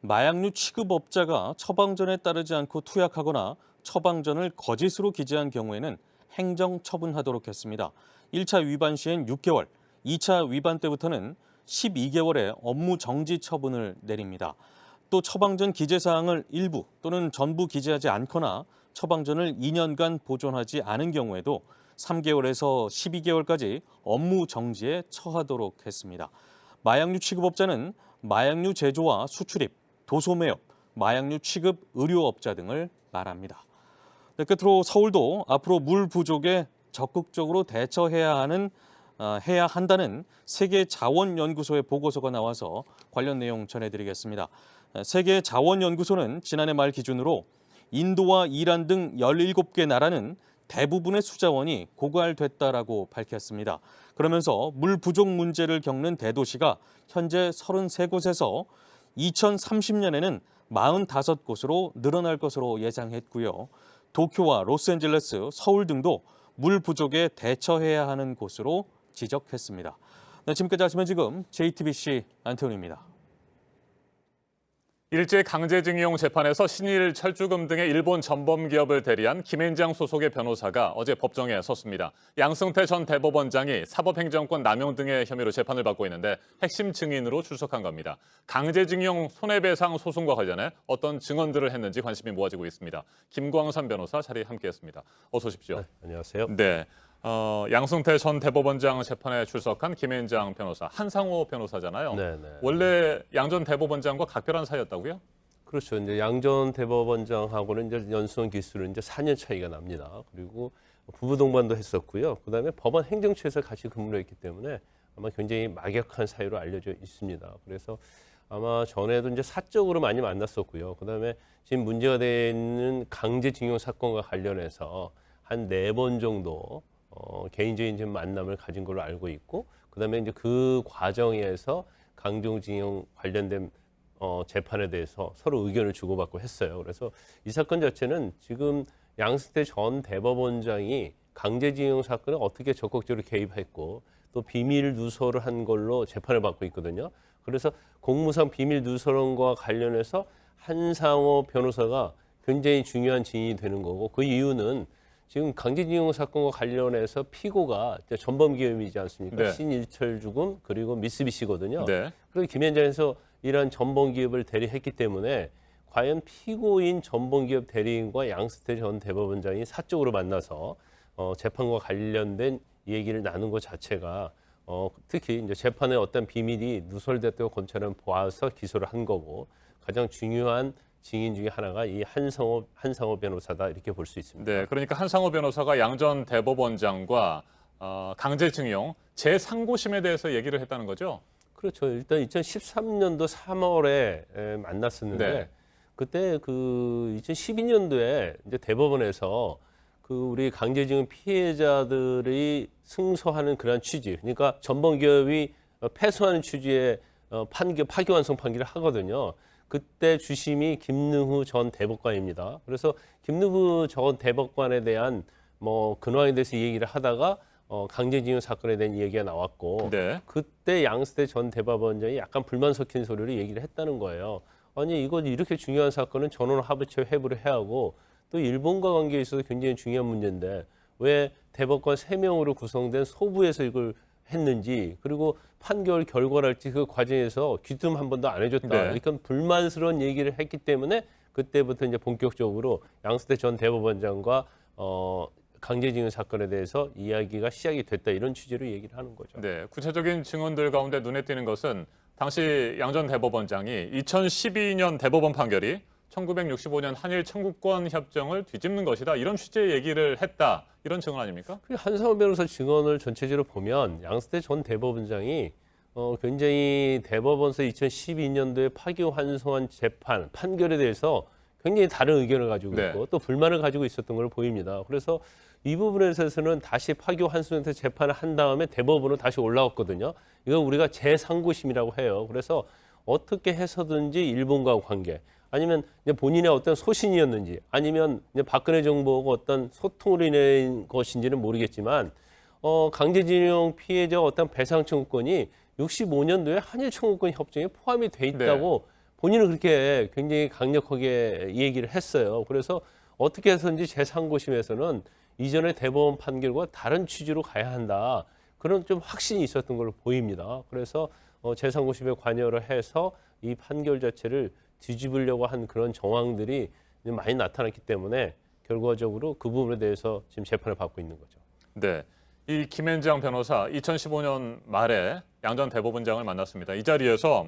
마약류 취급업자가 처방전에 따르지 않고 투약하거나 처방전을 거짓으로 기재한 경우에는 행정처분하도록 했습니다. 1차 위반 시엔 6개월, 2차 위반 때부터는 12개월의 업무 정지 처분을 내립니다. 또 처방전 기재사항을 일부 또는 전부 기재하지 않거나 처방전을 2년간 보존하지 않은 경우에도 3개월에서 12개월까지 업무 정지에 처하도록 했습니다. 마약류 취급업자는 마약류 제조와 수출입, 도소매업, 마약류 취급 의료업자 등을 말합니다. 네, 끝으로 서울도 앞으로 물 부족에 적극적으로 대처해야 한다는 세계자원연구소의 보고서가 나와서 관련 내용 전해드리겠습니다. 세계자원연구소는 지난해 말 기준으로 인도와 이란 등 17개 나라는 대부분의 수자원이 고갈됐다라고 밝혔습니다. 그러면서 물 부족 문제를 겪는 대도시가 현재 33곳에서 2030년에는 45곳으로 늘어날 것으로 예상했고요. 도쿄와 로스앤젤레스, 서울 등도 물 부족에 대처해야 하는 곳으로 지적했습니다. 네, 지금까지 하시면 지금 JTBC 안태훈입니다. 일제 강제징용 재판에서 신일 철주금 등의 일본 전범 기업을 대리한 김앤장 소속의 변호사가 어제 법정에 섰습니다. 양승태 전 대법원장이 사법행정권 남용 등의 혐의로 재판을 받고 있는데 핵심 증인으로 출석한 겁니다. 강제징용 손해배상 소송과 관련해 어떤 증언들을 했는지 관심이 모아지고 있습니다. 김광선 변호사 자리에 함께했습니다. 어서 오십시오. 네, 안녕하세요. 네. 양승태 전 대법원장 재판에 출석한 김앤장 변호사, 한상호 변호사잖아요. 네네. 원래 양 전 대법원장과 각별한 사이였다고요? 그렇죠. 이제 양 전 대법원장하고는 이제 연수원 기수는 이제 4년 차이가 납니다. 그리고 부부 동반도 했었고요. 그다음에 법원 행정처에서 같이 근무를 했기 때문에 아마 굉장히 막역한 사이로 알려져 있습니다. 그래서 아마 전에도 이제 사적으로 많이 만났었고요. 그다음에 지금 문제가 되는 강제징용 사건과 관련해서 한 4번 정도 개인적인 좀 만남을 가진 걸로 알고 있고, 그다음에 이제 그 과정에서 강제징용 관련된 재판에 대해서 서로 의견을 주고받고 했어요. 그래서 이 사건 자체는 지금 양승태 전 대법원장이 강제징용 사건에 어떻게 적극적으로 개입했고 또 비밀 누설을 한 걸로 재판을 받고 있거든요. 그래서 공무상 비밀 누설과 관련해서 한상호 변호사가 굉장히 중요한 증인이 되는 거고, 그 이유는 지금 강제징용 사건과 관련해서 피고가 전범기업이지 않습니까? 네. 신일철주금 그리고 미쓰비시거든요. 네. 그리고 김앤장에서 이런 전범기업을 대리했기 때문에 과연 피고인 전범기업 대리인과 양승태 전 대법원장이 사적으로 만나서 재판과 관련된 얘기를 나눈 것 자체가 특히 이제 재판에 어떤 비밀이 누설됐다고 검찰은 보아서 기소를 한 거고, 가장 중요한 증인 중에 하나가 이 한상호 변호사다, 이렇게 볼 수 있습니다. 네, 그러니까 한상호 변호사가 양 전 대법원장과 강제징용 제3고심에 대해서 얘기를 했다는 거죠? 그렇죠. 일단 2013년도 3월에 만났었는데 네. 그때 그 2012년도에 이제 대법원에서 그 우리 강제징용 피해자들이 승소하는 그러한 취지, 그러니까 전범기업이 패소하는 취지의 파기환송 판결을 하거든요. 그때 주심이 김능후 전 대법관입니다. 그래서 김능후 전 대법관에 대한 근황에 대해서 얘기를 하다가 강제징용 사건에 대한 얘기가 나왔고, 네. 그때 양승태 전 대법원장이 약간 불만 섞인 소리를 얘기를 했다는 거예요. 아니, 이거 이렇게 중요한 사건은 전원 합의체 회부를 해야 하고 또 일본과 관계에 있어서 굉장히 중요한 문제인데 왜 대법관 3명으로 구성된 소부에서 이걸 했는지, 그리고 판결 결과랄지 그 과정에서 귀뜸 한 번도 안 해줬다. 네. 그러니까 불만스러운 얘기를 했기 때문에 그때부터 이제 본격적으로 양승태 전 대법원장과 강제징용 사건에 대해서 이야기가 시작이 됐다, 이런 취지로 얘기를 하는 거죠. 네, 구체적인 증언들 가운데 눈에 띄는 것은 당시 양 전 대법원장이 2012년 대법원 판결이 1965년 한일 청구권 협정을 뒤집는 것이다, 이런 취지의 얘기를 했다, 이런 증언 아닙니까? 한상호 변호사 증언을 전체적으로 보면 양승태 전 대법원장이 굉장히 대법원에서 2012년도에 파기환송한 재판 판결에 대해서 굉장히 다른 의견을 가지고 네. 있고 또 불만을 가지고 있었던 걸로 보입니다. 그래서 이 부분에 있어서는 다시 파기 환수해서 재판을 한 다음에 대법원으로 다시 올라왔거든요. 이건 우리가 제3구심이라고 해요. 그래서 어떻게 해서든지 일본과 관계 아니면 이제 본인의 어떤 소신이었는지 아니면 이제 박근혜 정부하고 어떤 소통으로 인한 것인지는 모르겠지만 강제징용 피해자 어떤 배상 청구권이 65년도에 한일 청구권 협정에 포함이 돼 있다고 본인은 그렇게 굉장히 강력하게 얘기를 했어요. 그래서 어떻게 해서든지 제3고심에서는 이전의 대법원 판결과 다른 취지로 가야 한다. 그런 좀 확신이 있었던 걸로 보입니다. 그래서 제3고심에 관여를 해서 이 판결 자체를 뒤집으려고 한 그런 정황들이 많이 나타났기 때문에 결과적으로 그 부분에 대해서 지금 재판을 받고 있는 거죠. 네, 이 김앤장 변호사 2015년 말에 양 전 대법원장을 만났습니다. 이 자리에서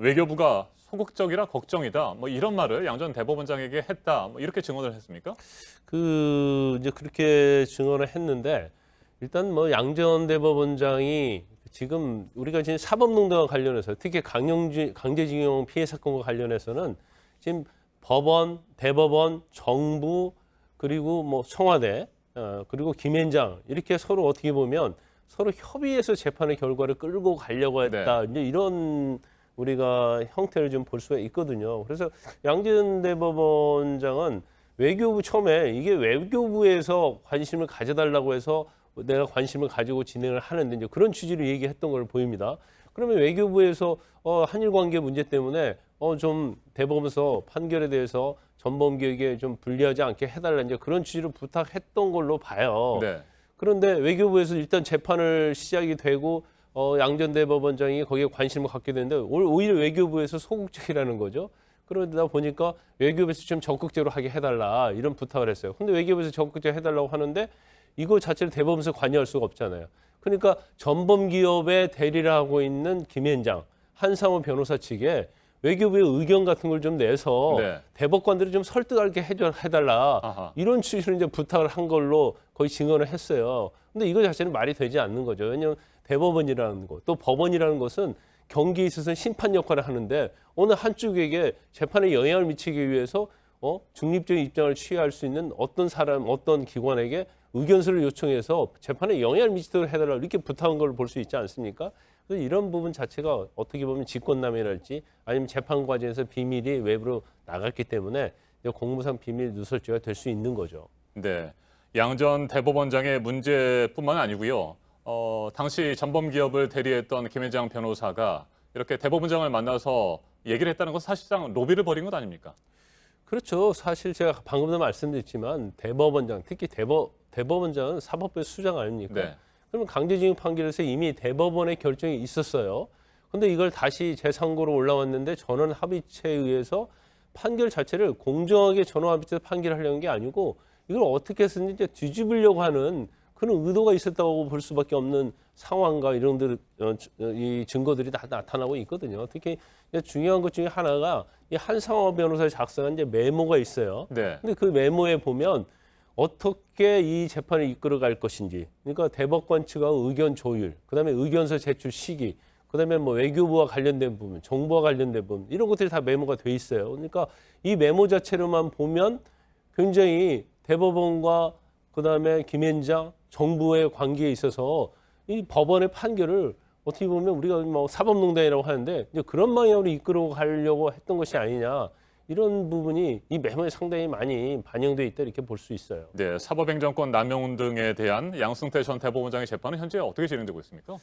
외교부가 소극적이라 걱정이다. 뭐 이런 말을 양 전 대법원장에게 했다. 뭐 이렇게 증언을 했습니까? 이제 그렇게 증언을 했는데 일단 뭐 양 전 대법원장이 지금 우리가 지금 사법농단과 관련해서 특히 강제징용 피해 사건과 관련해서는 지금 법원, 대법원, 정부 그리고 뭐 청와대 그리고 김앤장 이렇게 서로 어떻게 보면 서로 협의해서 재판의 결과를 끌고 가려고 했다. 이제 이런 우리가 형태를 좀 볼 수가 있거든요. 그래서 양 전 대법원장은 외교부 처음에 이게 외교부에서 관심을 가져달라고 해서 내가 관심을 가지고 진행을 하는데 이제 그런 취지로 얘기했던 걸 보입니다. 그러면 외교부에서 한일 관계 문제 때문에 좀 대법원에서 판결에 대해서 전범기에게 좀 불리하지 않게 해달라 이제 그런 취지로 부탁했던 걸로 봐요. 네. 그런데 외교부에서 일단 재판을 시작이 되고 양 전 대법원장이 거기에 관심을 갖게 되는데 오히려 외교부에서 소극적이라는 거죠. 그러다 보니까 외교부에서 좀 적극적으로 하게 해달라 이런 부탁을 했어요. 근데 외교부에서 적극적으로 해달라고 하는데 이거 자체를 대법원에서 관여할 수가 없잖아요. 그러니까 전범기업의 대리를 하고 있는 김앤장, 한상호 변호사 측에 외교부의 의견 같은 걸 좀 내서 대법관들이 좀 설득하게 해달라 이런 취지로 이제 부탁을 한 걸로 거의 증언을 했어요. 근데 이거 자체는 말이 되지 않는 거죠. 왜냐하면 대법원이라는 것, 또 법원이라는 것은 경기에 있어서 심판 역할을 하는데 어느 한쪽에게 재판에 영향을 미치기 위해서 중립적인 입장을 취할 수 있는 어떤 사람, 어떤 기관에게 의견서를 요청해서 재판에 영향을 미치도록 해달라 이렇게 부탁한 걸 볼 수 있지 않습니까? 그래서 이런 부분 자체가 어떻게 보면 직권남용이랄지 아니면 재판 과정에서 비밀이 외부로 나갔기 때문에 공무상 비밀 누설죄가 될 수 있는 거죠. 네, 양 전 대법원장의 문제뿐만 아니고요. 당시 전범기업을 대리했던 김앤장 변호사가 이렇게 대법원장을 만나서 얘기를 했다는 건 사실상 로비를 벌인 것 아닙니까? 그렇죠. 사실 제가 방금도 말씀드렸지만 대법원장, 특히 대법원장은 사법부의 수장 아닙니까? 네. 그러면 강제징용 판결에서 이미 대법원의 결정이 있었어요. 그런데 이걸 다시 제3고로 올라왔는데 전원 합의체에 의해서 판결 자체를 공정하게 전원 합의체에서 판결하려는 게 아니고 이걸 어떻게 해서든지 이제 뒤집으려고 하는 그런 의도가 있었다고 볼 수밖에 없는 상황과 이런 이 증거들이 다 나타나고 있거든요. 특히 중요한 것 중에 하나가 이 한상호 변호사의 작성한 이제 메모가 있어요. 근데 그 메모에 보면 어떻게 이 재판을 이끌어갈 것인지, 그러니까 대법관 측하고 의견 조율, 그다음에 의견서 제출 시기, 그다음에 뭐 외교부와 관련된 부분, 정부와 관련된 부분 이런 것들이 다 메모가 돼 있어요. 그러니까 이 메모 자체로만 보면 굉장히 대법원과 그다음에 김앤장 정부의 관계에 있어서 이 법원의 판결을 어떻게 보면 우리가 뭐 사법농단이라고 하는데 이제 그런 방향으로 이끌어 가려고 했던 것이 아니냐. 이런 부분이 이 메모에 상당히 많이 반영돼 있다 이렇게 볼 수 있어요. 네, 사법행정권 남용 등에 대한 양승태 전 대법원장의 재판은 현재 어떻게 진행되고 있습니까?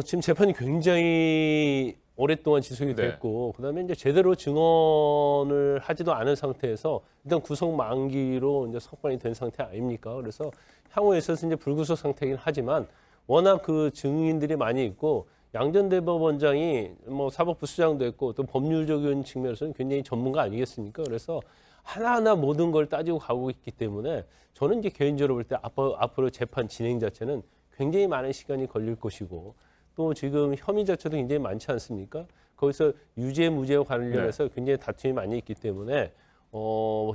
지금 재판이 굉장히 오랫동안 지속이 됐고 그다음에 이제 제대로 증언을 하지도 않은 상태에서 일단 구속 만기로 이제 석방이 된 상태 아닙니까? 그래서 향후에 있어서 이제 불구속 상태이긴 하지만 워낙 그 증인들이 많이 있고 양 전 대법원장이 뭐 사법부 수장도 했고 또 법률적인 측면에서는 굉장히 전문가 아니겠습니까? 그래서 하나하나 모든 걸 따지고 가고 있기 때문에 저는 이제 개인적으로 볼 때 앞으로 재판 진행 자체는 굉장히 많은 시간이 걸릴 것이고 또 지금 혐의 자체도 굉장히 많지 않습니까? 거기서 유죄 무죄와 관련해서 굉장히 다툼이 많이 있기 때문에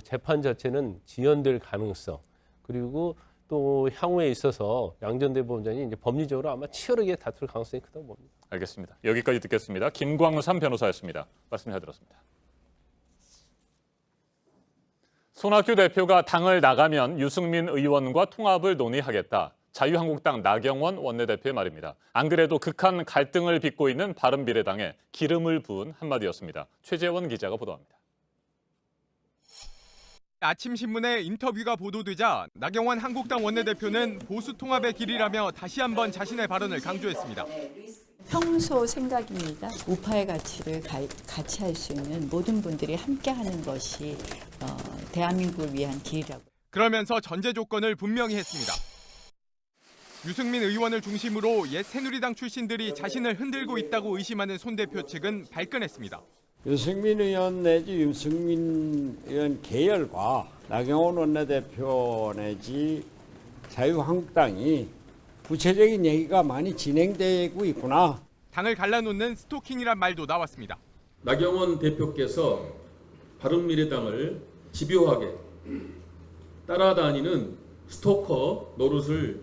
재판 자체는 지연될 가능성 그리고 또 향후에 있어서 양 전 대법원장이 이제 법리적으로 아마 치열하게 다툴 가능성이 크다고 봅니다. 알겠습니다. 여기까지 듣겠습니다. 김광삼 변호사였습니다. 말씀 잘 들었습니다. 손학규 대표가 당을 나가면 유승민 의원과 통합을 논의하겠다. 자유한국당 나경원 원내대표의 말입니다. 안 그래도 극한 갈등을 빚고 있는 바른미래당에 기름을 부은 한마디였습니다. 최재원 기자가 보도합니다. 아침 신문에 인터뷰가 보도되자 나경원 한국당 원내대표는 보수 통합의 길이라며 다시 한번 자신의 발언을 강조했습니다. 평소 생각입니다. 우파의 가치를 같이 할 수 있는 모든 분들이 함께하는 것이 대한민국을 위한 길이라고. 그러면서 전제 조건을 분명히 했습니다. 유승민 의원을 중심으로 옛 새누리당 출신들이 자신을 흔들고 있다고 의심하는 손 대표 측은 발끈했습니다. 유승민 의원 내지 유승민 의원 계열과 나경원 원내대표 내지 자유한국당이 구체적인 얘기가 많이 진행되고 있구나. 당을 갈라놓는 스토킹이란 말도 나왔습니다. 나경원 대표께서 바른미래당을 집요하게 따라다니는 스토커 노릇을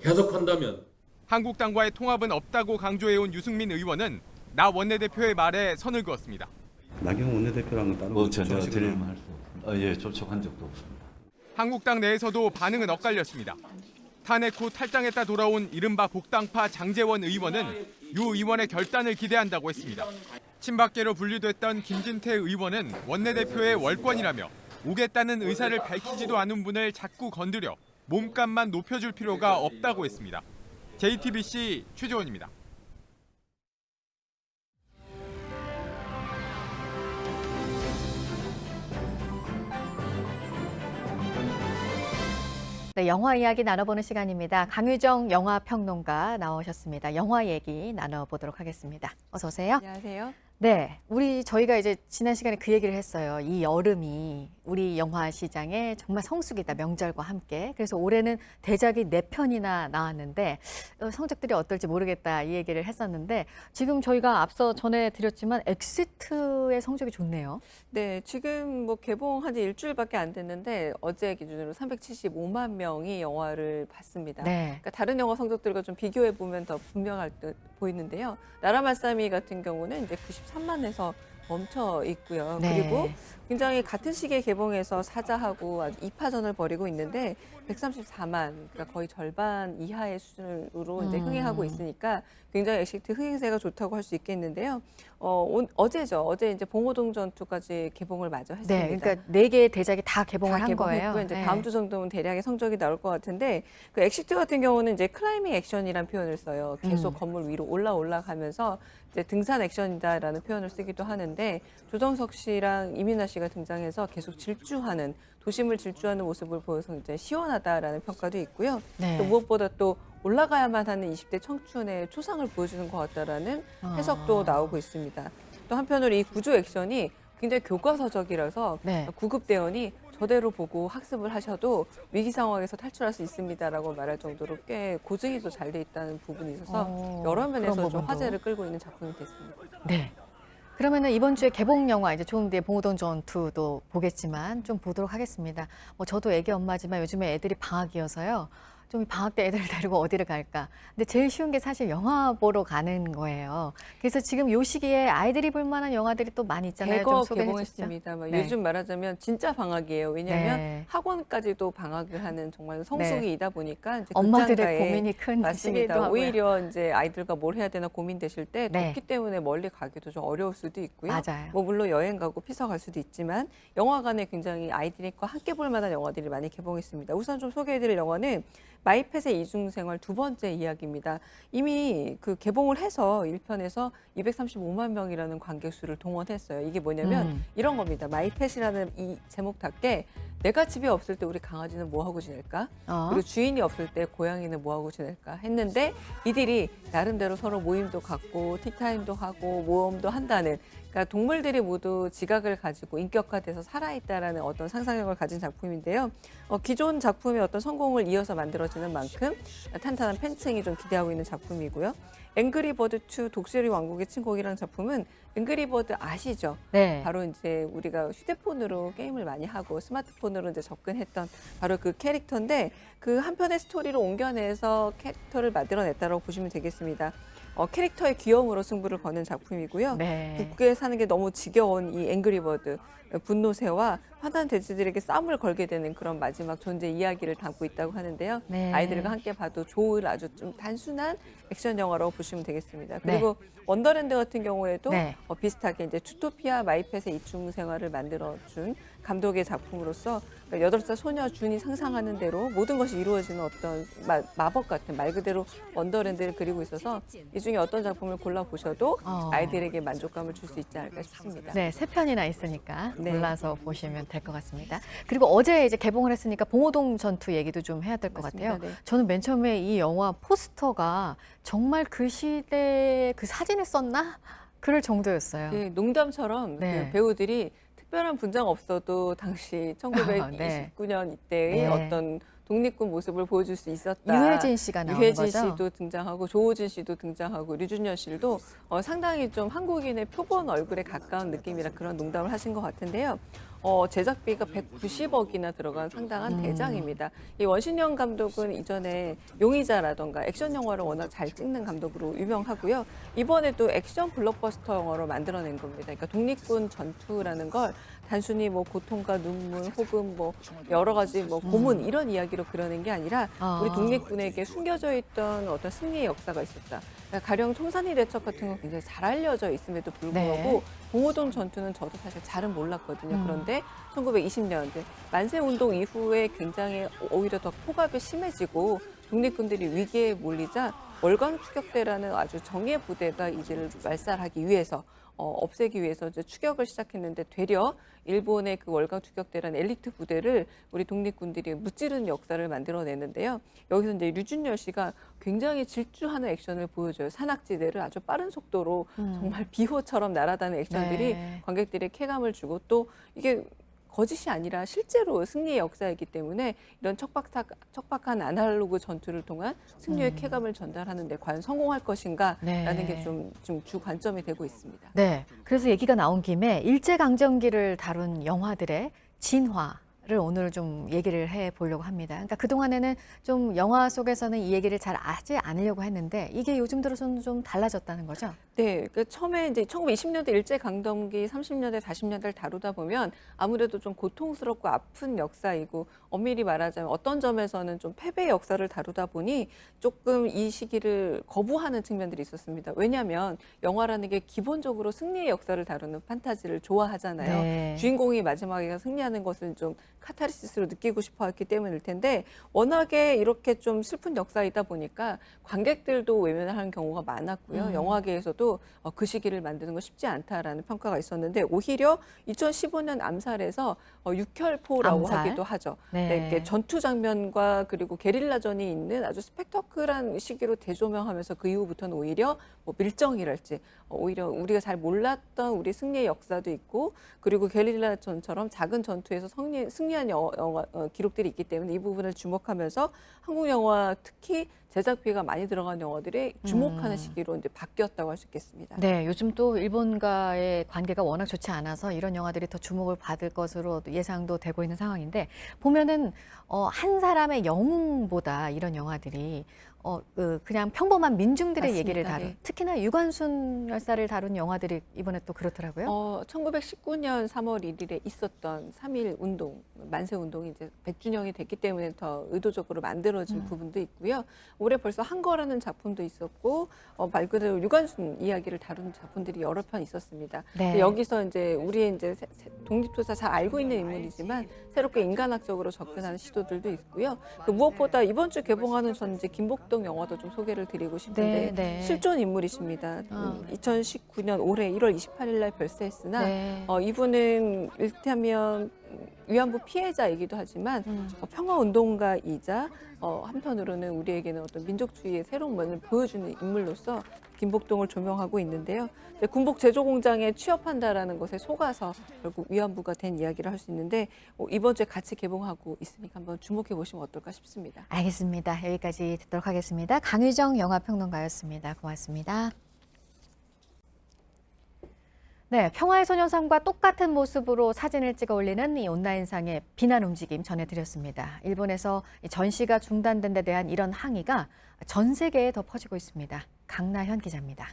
계속한다면 한국당과의 통합은 없다고 강조해온 유승민 의원은 나 원내대표의 말에 선을 그었습니다. 나경원 원내대표랑은 따로 전혀 드릴 말 예, 접촉한 적도 없습니다. 한국당 내에서도 반응은 엇갈렸습니다. 탄핵 후 탈당했다 돌아온 이른바 복당파 장제원 의원은 유 의원의 결단을 기대한다고 했습니다. 친박계로 분류됐던 김진태 의원은 원내대표의 월권이라며 오겠다는 의사를 밝히지도 않은 분을 자꾸 건드려 몸값만 높여줄 필요가 없다고 했습니다. JTBC 최재원입니다. 네, 영화 이야기 나눠보는 시간입니다. 강유정 영화평론가 나오셨습니다. 영화 얘기 나눠보도록 하겠습니다. 어서 오세요. 안녕하세요. 네, 저희가 이제 지난 시간에 그 얘기를 했어요. 이 여름이 우리 영화 시장의 정말 성수기다, 명절과 함께. 그래서 올해는 대작이 4편이나 나왔는데 성적들이 어떨지 모르겠다 이 얘기를 했었는데 지금 저희가 앞서 전해드렸지만 엑시트의 성적이 좋네요. 네, 지금 뭐 개봉한 지 일주일밖에 안 됐는데 어제 기준으로 375만 명이 영화를 봤습니다. 네. 그러니까 다른 영화 성적들과 좀 비교해 보면 더 분명할 듯 보이는데요. 나라 말싸미 같은 경우는 이제 93만에서 멈춰 있고요. 네. 그리고 굉장히 같은 시기에 개봉해서 사자하고 아주 2파전을 벌이고 있는데 134만, 그러니까 거의 절반 이하의 수준으로 이제 흥행하고 있으니까 굉장히 엑시트 흥행세가 좋다고 할 수 있겠는데요. 어제죠. 어제 이제 봉오동 전투까지 개봉을 마저 했습니다. 네, 그러니까 4개의 대작이 다 개봉을 다 한 거예요. 개봉했고요. 이제 네. 다음 주 정도면 대략의 성적이 나올 것 같은데 그 엑시트 같은 경우는 이제 클라이밍 액션이라는 표현을 써요. 계속 건물 위로 올라가면서 이제 등산 액션이다라는 표현을 쓰기도 하는데 조정석 씨랑 이민아 씨가 등장해서 계속 질주하는 도심을 질주하는 모습을 보여서 이제 시원하다라는 평가도 있고요. 네. 또 무엇보다 또 올라가야만 하는 20대 청춘의 초상을 보여주는 것 같다라는 해석도 나오고 있습니다. 또 한편으로 이 구조 액션이 굉장히 교과서적이라서 네. 구급대원이 저대로 보고 학습을 하셔도 위기 상황에서 탈출할 수 있습니다라고 말할 정도로 꽤 고증이 또 잘 돼 있다는 부분이 있어서 여러 면에서 그런 좀 부분도. 화제를 끌고 있는 작품이 됐습니다. 네. 그러면은 이번 주에 개봉 영화 이제 조금 뒤에 봉오동 전투도 보겠지만 좀 보도록 하겠습니다. 저도 애기 엄마지만 요즘에 애들이 방학이어서요. 좀 방학 때 애들을 데리고 어디를 갈까. 근데 제일 쉬운 게 사실 영화 보러 가는 거예요. 그래서 지금 요 시기에 아이들이 볼 만한 영화들이 또 많이 있잖아요. 대거 좀 소개해 개봉했습니다. 주시죠. 네. 요즘 말하자면 진짜 방학이에요. 왜냐하면 네. 학원까지도 방학을 하는 정말 성수기이다 보니까 이제 엄마들의 극장가에 고민이 큰 시기도 맞습니다. 하고요. 오히려 이제 아이들과 뭘 해야 되나 고민되실 때 네. 덥기 때문에 멀리 가기도 좀 어려울 수도 있고요. 맞아요. 뭐 물론 여행 가고 피서 갈 수도 있지만 영화관에 굉장히 아이들과 함께 볼 만한 영화들이 많이 개봉했습니다. 우선 좀 소개해드릴 영화는 마이펫의 이중생활 2번째 이야기입니다. 이미 그 개봉을 해서 1편에서 235만 명이라는 관객 수를 동원했어요. 이게 뭐냐면 이런 겁니다. 마이펫이라는 이 제목답게 내가 집에 없을 때 우리 강아지는 뭐 하고 지낼까? 그리고 주인이 없을 때 고양이는 뭐 하고 지낼까? 했는데 이들이 나름대로 서로 모임도 갖고 티타임도 하고 모험도 한다는, 그러니까 동물들이 모두 지각을 가지고 인격화돼서 살아있다라는 어떤 상상력을 가진 작품인데요. 기존 작품의 어떤 성공을 이어서 만들어지는 만큼 탄탄한 팬층이 좀 기대하고 있는 작품이고요. 앵그리버드 2 독수리 왕국의 친곡이라는 작품은 앵그리버드 아시죠? 네. 바로 이제 우리가 휴대폰으로 게임을 많이 하고 스마트폰으로 이제 접근했던 바로 그 캐릭터인데 그 한 편의 스토리로 옮겨내서 캐릭터를 만들어냈다고 보시면 되겠습니다. 캐릭터의 귀여움으로 승부를 거는 작품이고요. 네. 북극에 사는 게 너무 지겨운 이 앵그리버드, 분노새와 화난 돼지들에게 싸움을 걸게 되는 그런 마지막 존재 이야기를 담고 있다고 하는데요. 네. 아이들과 함께 봐도 좋을 아주 좀 단순한 액션 영화라고 보시면 되겠습니다. 그리고 원더랜드 같은 경우에도 네. 비슷하게 이제 주토피아 마이펫의 이중 생활을 만들어준 감독의 작품으로서 8살 소녀 준이 상상하는 대로 모든 것이 이루어지는 어떤 마법 같은 말 그대로 원더랜드를 그리고 있어서 이 중에 어떤 작품을 골라보셔도 아이들에게 만족감을 줄 수 있지 않을까 싶습니다. 네, 3편이나 있으니까 네. 골라서 보시면 될 것 같습니다. 그리고 어제 이제 개봉을 했으니까 봉오동 전투 얘기도 좀 해야 될 것 같아요. 네. 저는 맨 처음에 이 영화 포스터가 정말 그 시대 그 사진을 썼나? 그럴 정도였어요. 네, 농담처럼 네. 그 배우들이 특별한 분장 없어도 당시 1929년 이때의 네. 어떤 독립군 모습을 보여줄 수 있었다. 유해진 씨가 나오는 유해진 거죠? 씨도 등장하고 조호진 씨도 등장하고 류준열 씨도 상당히 좀 한국인의 표본 얼굴에 가까운 느낌이라 그런 농담을 하신 것 같은데요. 제작비가 190억이나 들어간 상당한 대작입니다. 이 원신영 감독은 이전에 용의자라던가 액션 영화를 워낙 잘 찍는 감독으로 유명하고요. 이번에도 액션 블록버스터 영화로 만들어낸 겁니다. 그러니까 독립군 전투라는 걸 단순히 뭐 고통과 눈물 혹은 뭐 여러 가지 뭐 고문 이런 이야기로 그려낸 게 아니라 우리 독립군에게 숨겨져 있던 어떤 승리의 역사가 있었다. 그러니까 가령 통산리 대첩 같은 건 굉장히 잘 알려져 있음에도 불구하고 봉오동 전투는 저도 사실 잘은 몰랐거든요. 그런데 1920년대 만세운동 이후에 굉장히 오히려 더 폭압이 심해지고 독립군들이 위기에 몰리자 월광추격대라는 아주 정예 부대가 이들을 말살하기 위해서 없애기 위해서 이제 추격을 시작했는데 되려 일본의 그 월광추격대라는 엘리트 부대를 우리 독립군들이 무찌르는 역사를 만들어내는데요. 여기서 이제 류준열 씨가 굉장히 질주하는 액션을 보여줘요. 산악지대를 아주 빠른 속도로 정말 비호처럼 날아다니는 액션들이 관객들의 쾌감을 주고 또 이게 거짓이 아니라 실제로 승리의 역사이기 때문에 이런 척박한 아날로그 전투를 통한 승리의 쾌감을 전달하는 데 과연 성공할 것인가라는 게 좀 주 관점이 되고 있습니다. 네, 그래서 얘기가 나온 김에 일제강점기를 다룬 영화들의 진화를 오늘 좀 얘기를 해보려고 합니다. 그러니까 그동안에는 좀 영화 속에서는 이 얘기를 잘 하지 않으려고 했는데 이게 요즘 들어서는 좀 달라졌다는 거죠? 네, 그 처음에 이제 1920년대 일제강점기, 30년대, 40년대를 다루다 보면 아무래도 좀 고통스럽고 아픈 역사이고 엄밀히 말하자면 어떤 점에서는 좀 패배의 역사를 다루다 보니 조금 이 시기를 거부하는 측면들이 있었습니다. 왜냐하면 영화라는 게 기본적으로 승리의 역사를 다루는 판타지를 좋아하잖아요. 네. 주인공이 마지막에 승리하는 것을 좀 카타르시스로 느끼고 싶어 했기 때문일 텐데 워낙에 이렇게 좀 슬픈 역사이다 보니까 관객들도 외면하는 경우가 많았고요. 영화계에서도 그 시기를 만드는 건 쉽지 않다라는 평가가 있었는데 오히려 2015년 암살에서 육혈포라고 하기도 하죠. 네, 이렇게 전투 장면과 그리고 게릴라전이 있는 아주 스펙터클한 시기로 대조명하면서 그 이후부터는 오히려 뭐 밀정이랄지 오히려 우리가 잘 몰랐던 우리 승리의 역사도 있고 그리고 게릴라전처럼 작은 전투에서 승리한 기록들이 있기 때문에 이 부분을 주목하면서 한국 영화 특히 제작비가 많이 들어간 영화들이 주목하는 시기로 이제 바뀌었다고 할 수 있겠습니다. 네, 요즘 또 일본과의 관계가 워낙 좋지 않아서 이런 영화들이 더 주목을 받을 것으로 예상도 되고 있는 상황인데 보면은 한 사람의 영웅보다 이런 영화들이 그냥 평범한 민중들의 맞습니다. 얘기를 다룬 네. 특히나 유관순 열사를 다룬 영화들이 이번에 또 그렇더라고요. 1919년 3월 1일에 있었던 3.1 운동, 만세 운동이 이제 100주년이 됐기 때문에 더 의도적으로 만들어진 부분도 있고요. 올해 벌써 한거라는 작품도 있었고 말 그대로 유관순 이야기를 다룬 작품들이 여러 편 있었습니다. 네. 여기서 이제 우리의 이제 독립투사 잘 알고 있는 인물이지만 새롭게 인간학적으로 접근하는 시도들도 있고요. 그 무엇보다 이번 주 개봉하는 전 이제 김복동 영화도 좀 소개를 드리고 싶은데 네. 실존 인물이십니다. 2019년 올해 1월 28일 날 별세했으나 이분은 일테면 위안부 피해자이기도 하지만 평화운동가이자 한편으로는 우리에게는 어떤 민족주의의 새로운 면을 보여주는 인물로서 김복동을 조명하고 있는데요. 군복 제조 공장에 취업한다라는 것에 속아서 결국 위안부가 된 이야기를 할 수 있는데 이번 주에 같이 개봉하고 있으니까 한번 주목해 보시면 어떨까 싶습니다. 알겠습니다. 여기까지 듣도록 하겠습니다. 강유정 영화평론가였습니다. 고맙습니다. 네, 평화의 소녀상과 똑같은 모습으로 사진을 찍어 올리는 이 온라인상의 비난 움직임 전해드렸습니다. 일본에서 전시가 중단된 데 대한 이런 항의가 전 세계에 더 퍼지고 있습니다. 강나현 기자입니다.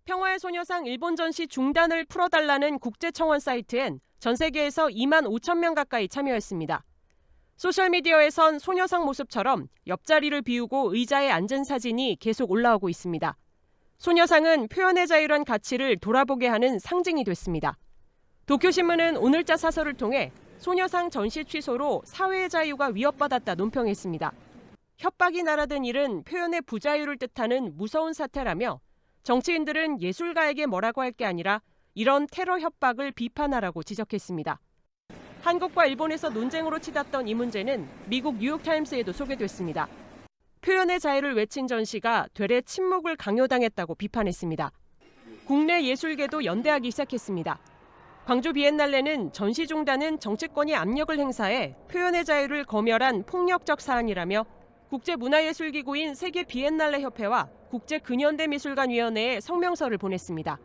평화의 소녀상 일본 전시 중단을 풀어달라는 국제청원 사이트엔 전 세계에서 2만 5천 명 가까이 참여했습니다. 소셜미디어에선 소녀상 모습처럼 옆자리를 비우고 의자에 앉은 사진이 계속 올라오고 있습니다. 소녀상은 표현의 자유란 가치를 돌아보게 하는 상징이 됐습니다. 도쿄신문은 오늘자 사설을 통해 소녀상 전시 취소로 사회의 자유가 위협받았다 논평했습니다. 협박이 날아든 일은 표현의 부자유를 뜻하는 무서운 사태라며 정치인들은 예술가에게 뭐라고 할 게 아니라 이런 테러 협박을 비판하라고 지적했습니다. 한국과 일본에서 논쟁으로 치닫던 이 문제는 미국 뉴욕타임스에도 소개됐습니다. 표현의 자유를 외친 전시가 되레 침묵을 강요당했다고 비판했습니다. 국내 예술계도 연대하기 시작했습니다. 광주 비엔날레는 전시 중단은 정치권이 압력을 행사해 표현의 자유를 검열한 폭력적 사안이라며 국제문화예술기구인 세계비엔날레협회와 국제근현대미술관위원회에 성명서를 보냈습니다.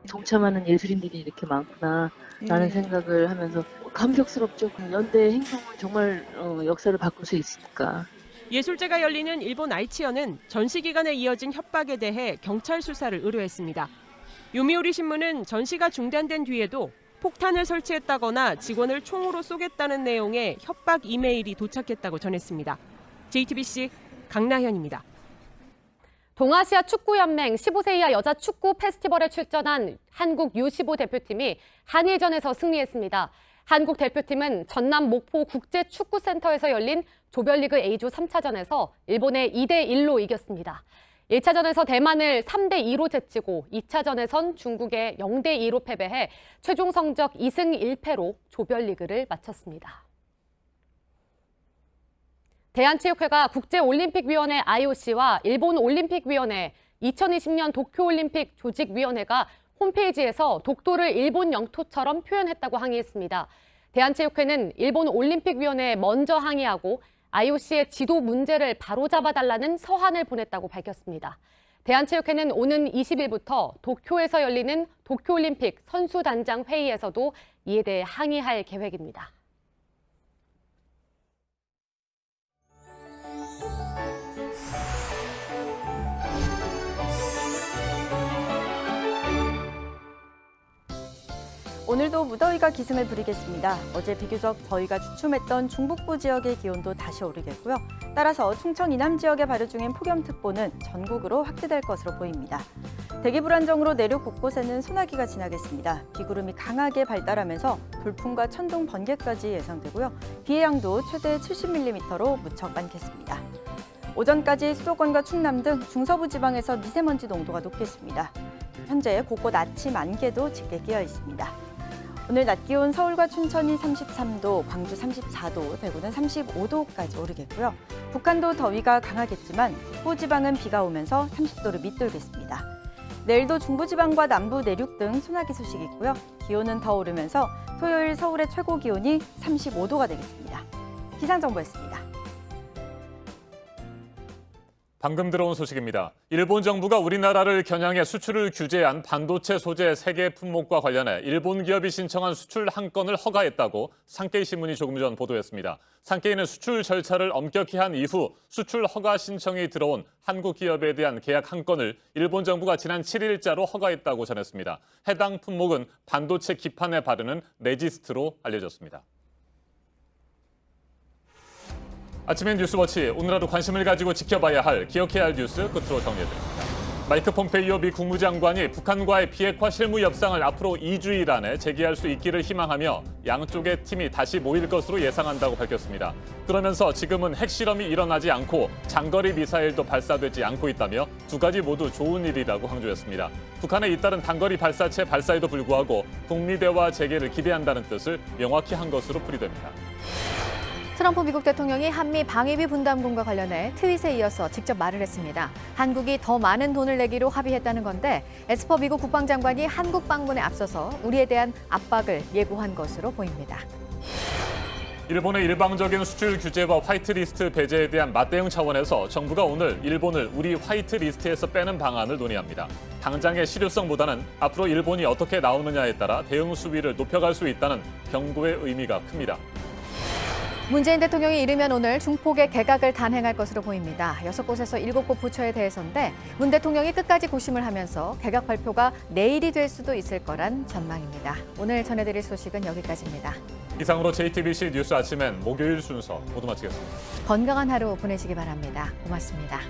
동참하는 예술인들이 이렇게 많구나라는 생각을 하면서 감격스럽죠. 연대 행동은 정말 역사를 바꿀 수 있으니까. 예술제가 열리는 일본 아이치현은 전시 기간에 이어진 협박에 대해 경찰 수사를 의뢰했습니다. 요미우리 신문은 전시가 중단된 뒤에도 폭탄을 설치했다거나 직원을 총으로 쏘겠다는 내용의 협박 이메일이 도착했다고 전했습니다. JTBC 강나현입니다. 동아시아 축구연맹 15세 이하 여자 축구 페스티벌에 출전한 한국 U15 대표팀이 한일전에서 승리했습니다. 한국 대표팀은 전남 목포 국제축구센터에서 열린 조별리그 A조 3차전에서 일본에 2대1로 이겼습니다. 1차전에서 대만을 3대2로 제치고 2차전에선 중국에 0대2로 패배해 최종 성적 2승 1패로 조별리그를 마쳤습니다. 대한체육회가 국제올림픽위원회 IOC와 일본올림픽위원회, 2020년 도쿄올림픽 조직위원회가 홈페이지에서 독도를 일본 영토처럼 표현했다고 항의했습니다. 대한체육회는 일본올림픽위원회에 먼저 항의하고 IOC의 지도 문제를 바로잡아달라는 서한을 보냈다고 밝혔습니다. 대한체육회는 오는 20일부터 도쿄에서 열리는 도쿄올림픽 선수단장 회의에서도 이에 대해 항의할 계획입니다. 오늘도 무더위가 기승을 부리겠습니다. 어제 비교적 더위가 주춤했던 중북부 지역의 기온도 다시 오르겠고요. 따라서 충청 이남 지역에 발효 중인 폭염특보는 전국으로 확대될 것으로 보입니다. 대기 불안정으로 내륙 곳곳에는 소나기가 지나겠습니다. 비구름이 강하게 발달하면서 돌풍과 천둥, 번개까지 예상되고요. 비의 양도 최대 70mm로 무척 많겠습니다. 오전까지 수도권과 충남 등 중서부 지방에서 미세먼지 농도가 높겠습니다. 현재 곳곳 아침 안개도 짙게 끼어 있습니다. 오늘 낮 기온 서울과 춘천이 33도, 광주 34도, 대구는 35도까지 오르겠고요. 북한도 더위가 강하겠지만 북부지방은 비가 오면서 30도를 밑돌겠습니다. 내일도 중부지방과 남부 내륙 등 소나기 소식이 있고요. 기온은 더 오르면서 토요일 서울의 최고 기온이 35도가 되겠습니다. 기상정보였습니다. 방금 들어온 소식입니다. 일본 정부가 우리나라를 겨냥해 수출을 규제한 반도체 소재 3개 품목과 관련해 일본 기업이 신청한 수출 한 건을 허가했다고 산케이 신문이 조금 전 보도했습니다. 산케이는 수출 절차를 엄격히 한 이후 수출 허가 신청이 들어온 한국 기업에 대한 계약 한 건을 일본 정부가 지난 7일자로 허가했다고 전했습니다. 해당 품목은 반도체 기판에 바르는 레지스트로 알려졌습니다. 아침엔 뉴스워치, 오늘 하루 관심을 가지고 지켜봐야 할, 기억해야 할 뉴스 끝으로 정리해드립니다. 마이크 폼페이오 미 국무장관이 북한과의 비핵화 실무 협상을 앞으로 2주일 안에 재개할 수 있기를 희망하며 양쪽의 팀이 다시 모일 것으로 예상한다고 밝혔습니다. 그러면서 지금은 핵실험이 일어나지 않고 장거리 미사일도 발사되지 않고 있다며 두 가지 모두 좋은 일이라고 강조했습니다. 북한의 잇따른 단거리 발사체 발사에도 불구하고 북미 대화 재개를 기대한다는 뜻을 명확히 한 것으로 풀이됩니다. 트럼프 미국 대통령이 한미 방위비 분담금과 관련해 트윗에 이어서 직접 말을 했습니다. 한국이 더 많은 돈을 내기로 합의했다는 건데 에스퍼 미국 국방장관이 한국 방문에 앞서서 우리에 대한 압박을 예고한 것으로 보입니다. 일본의 일방적인 수출 규제와 화이트리스트 배제에 대한 맞대응 차원에서 정부가 오늘 일본을 우리 화이트리스트에서 빼는 방안을 논의합니다. 당장의 실효성보다는 앞으로 일본이 어떻게 나오느냐에 따라 대응 수위를 높여갈 수 있다는 경고의 의미가 큽니다. 문재인 대통령이 이르면 오늘 중폭의 개각을 단행할 것으로 보입니다. 6곳에서 7곳 부처에 대해서인데 문 대통령이 끝까지 고심을 하면서 개각 발표가 내일이 될 수도 있을 거란 전망입니다. 오늘 전해드릴 소식은 여기까지입니다. 이상으로 JTBC 뉴스 아침엔 목요일 순서 모두 마치겠습니다. 건강한 하루 보내시기 바랍니다. 고맙습니다.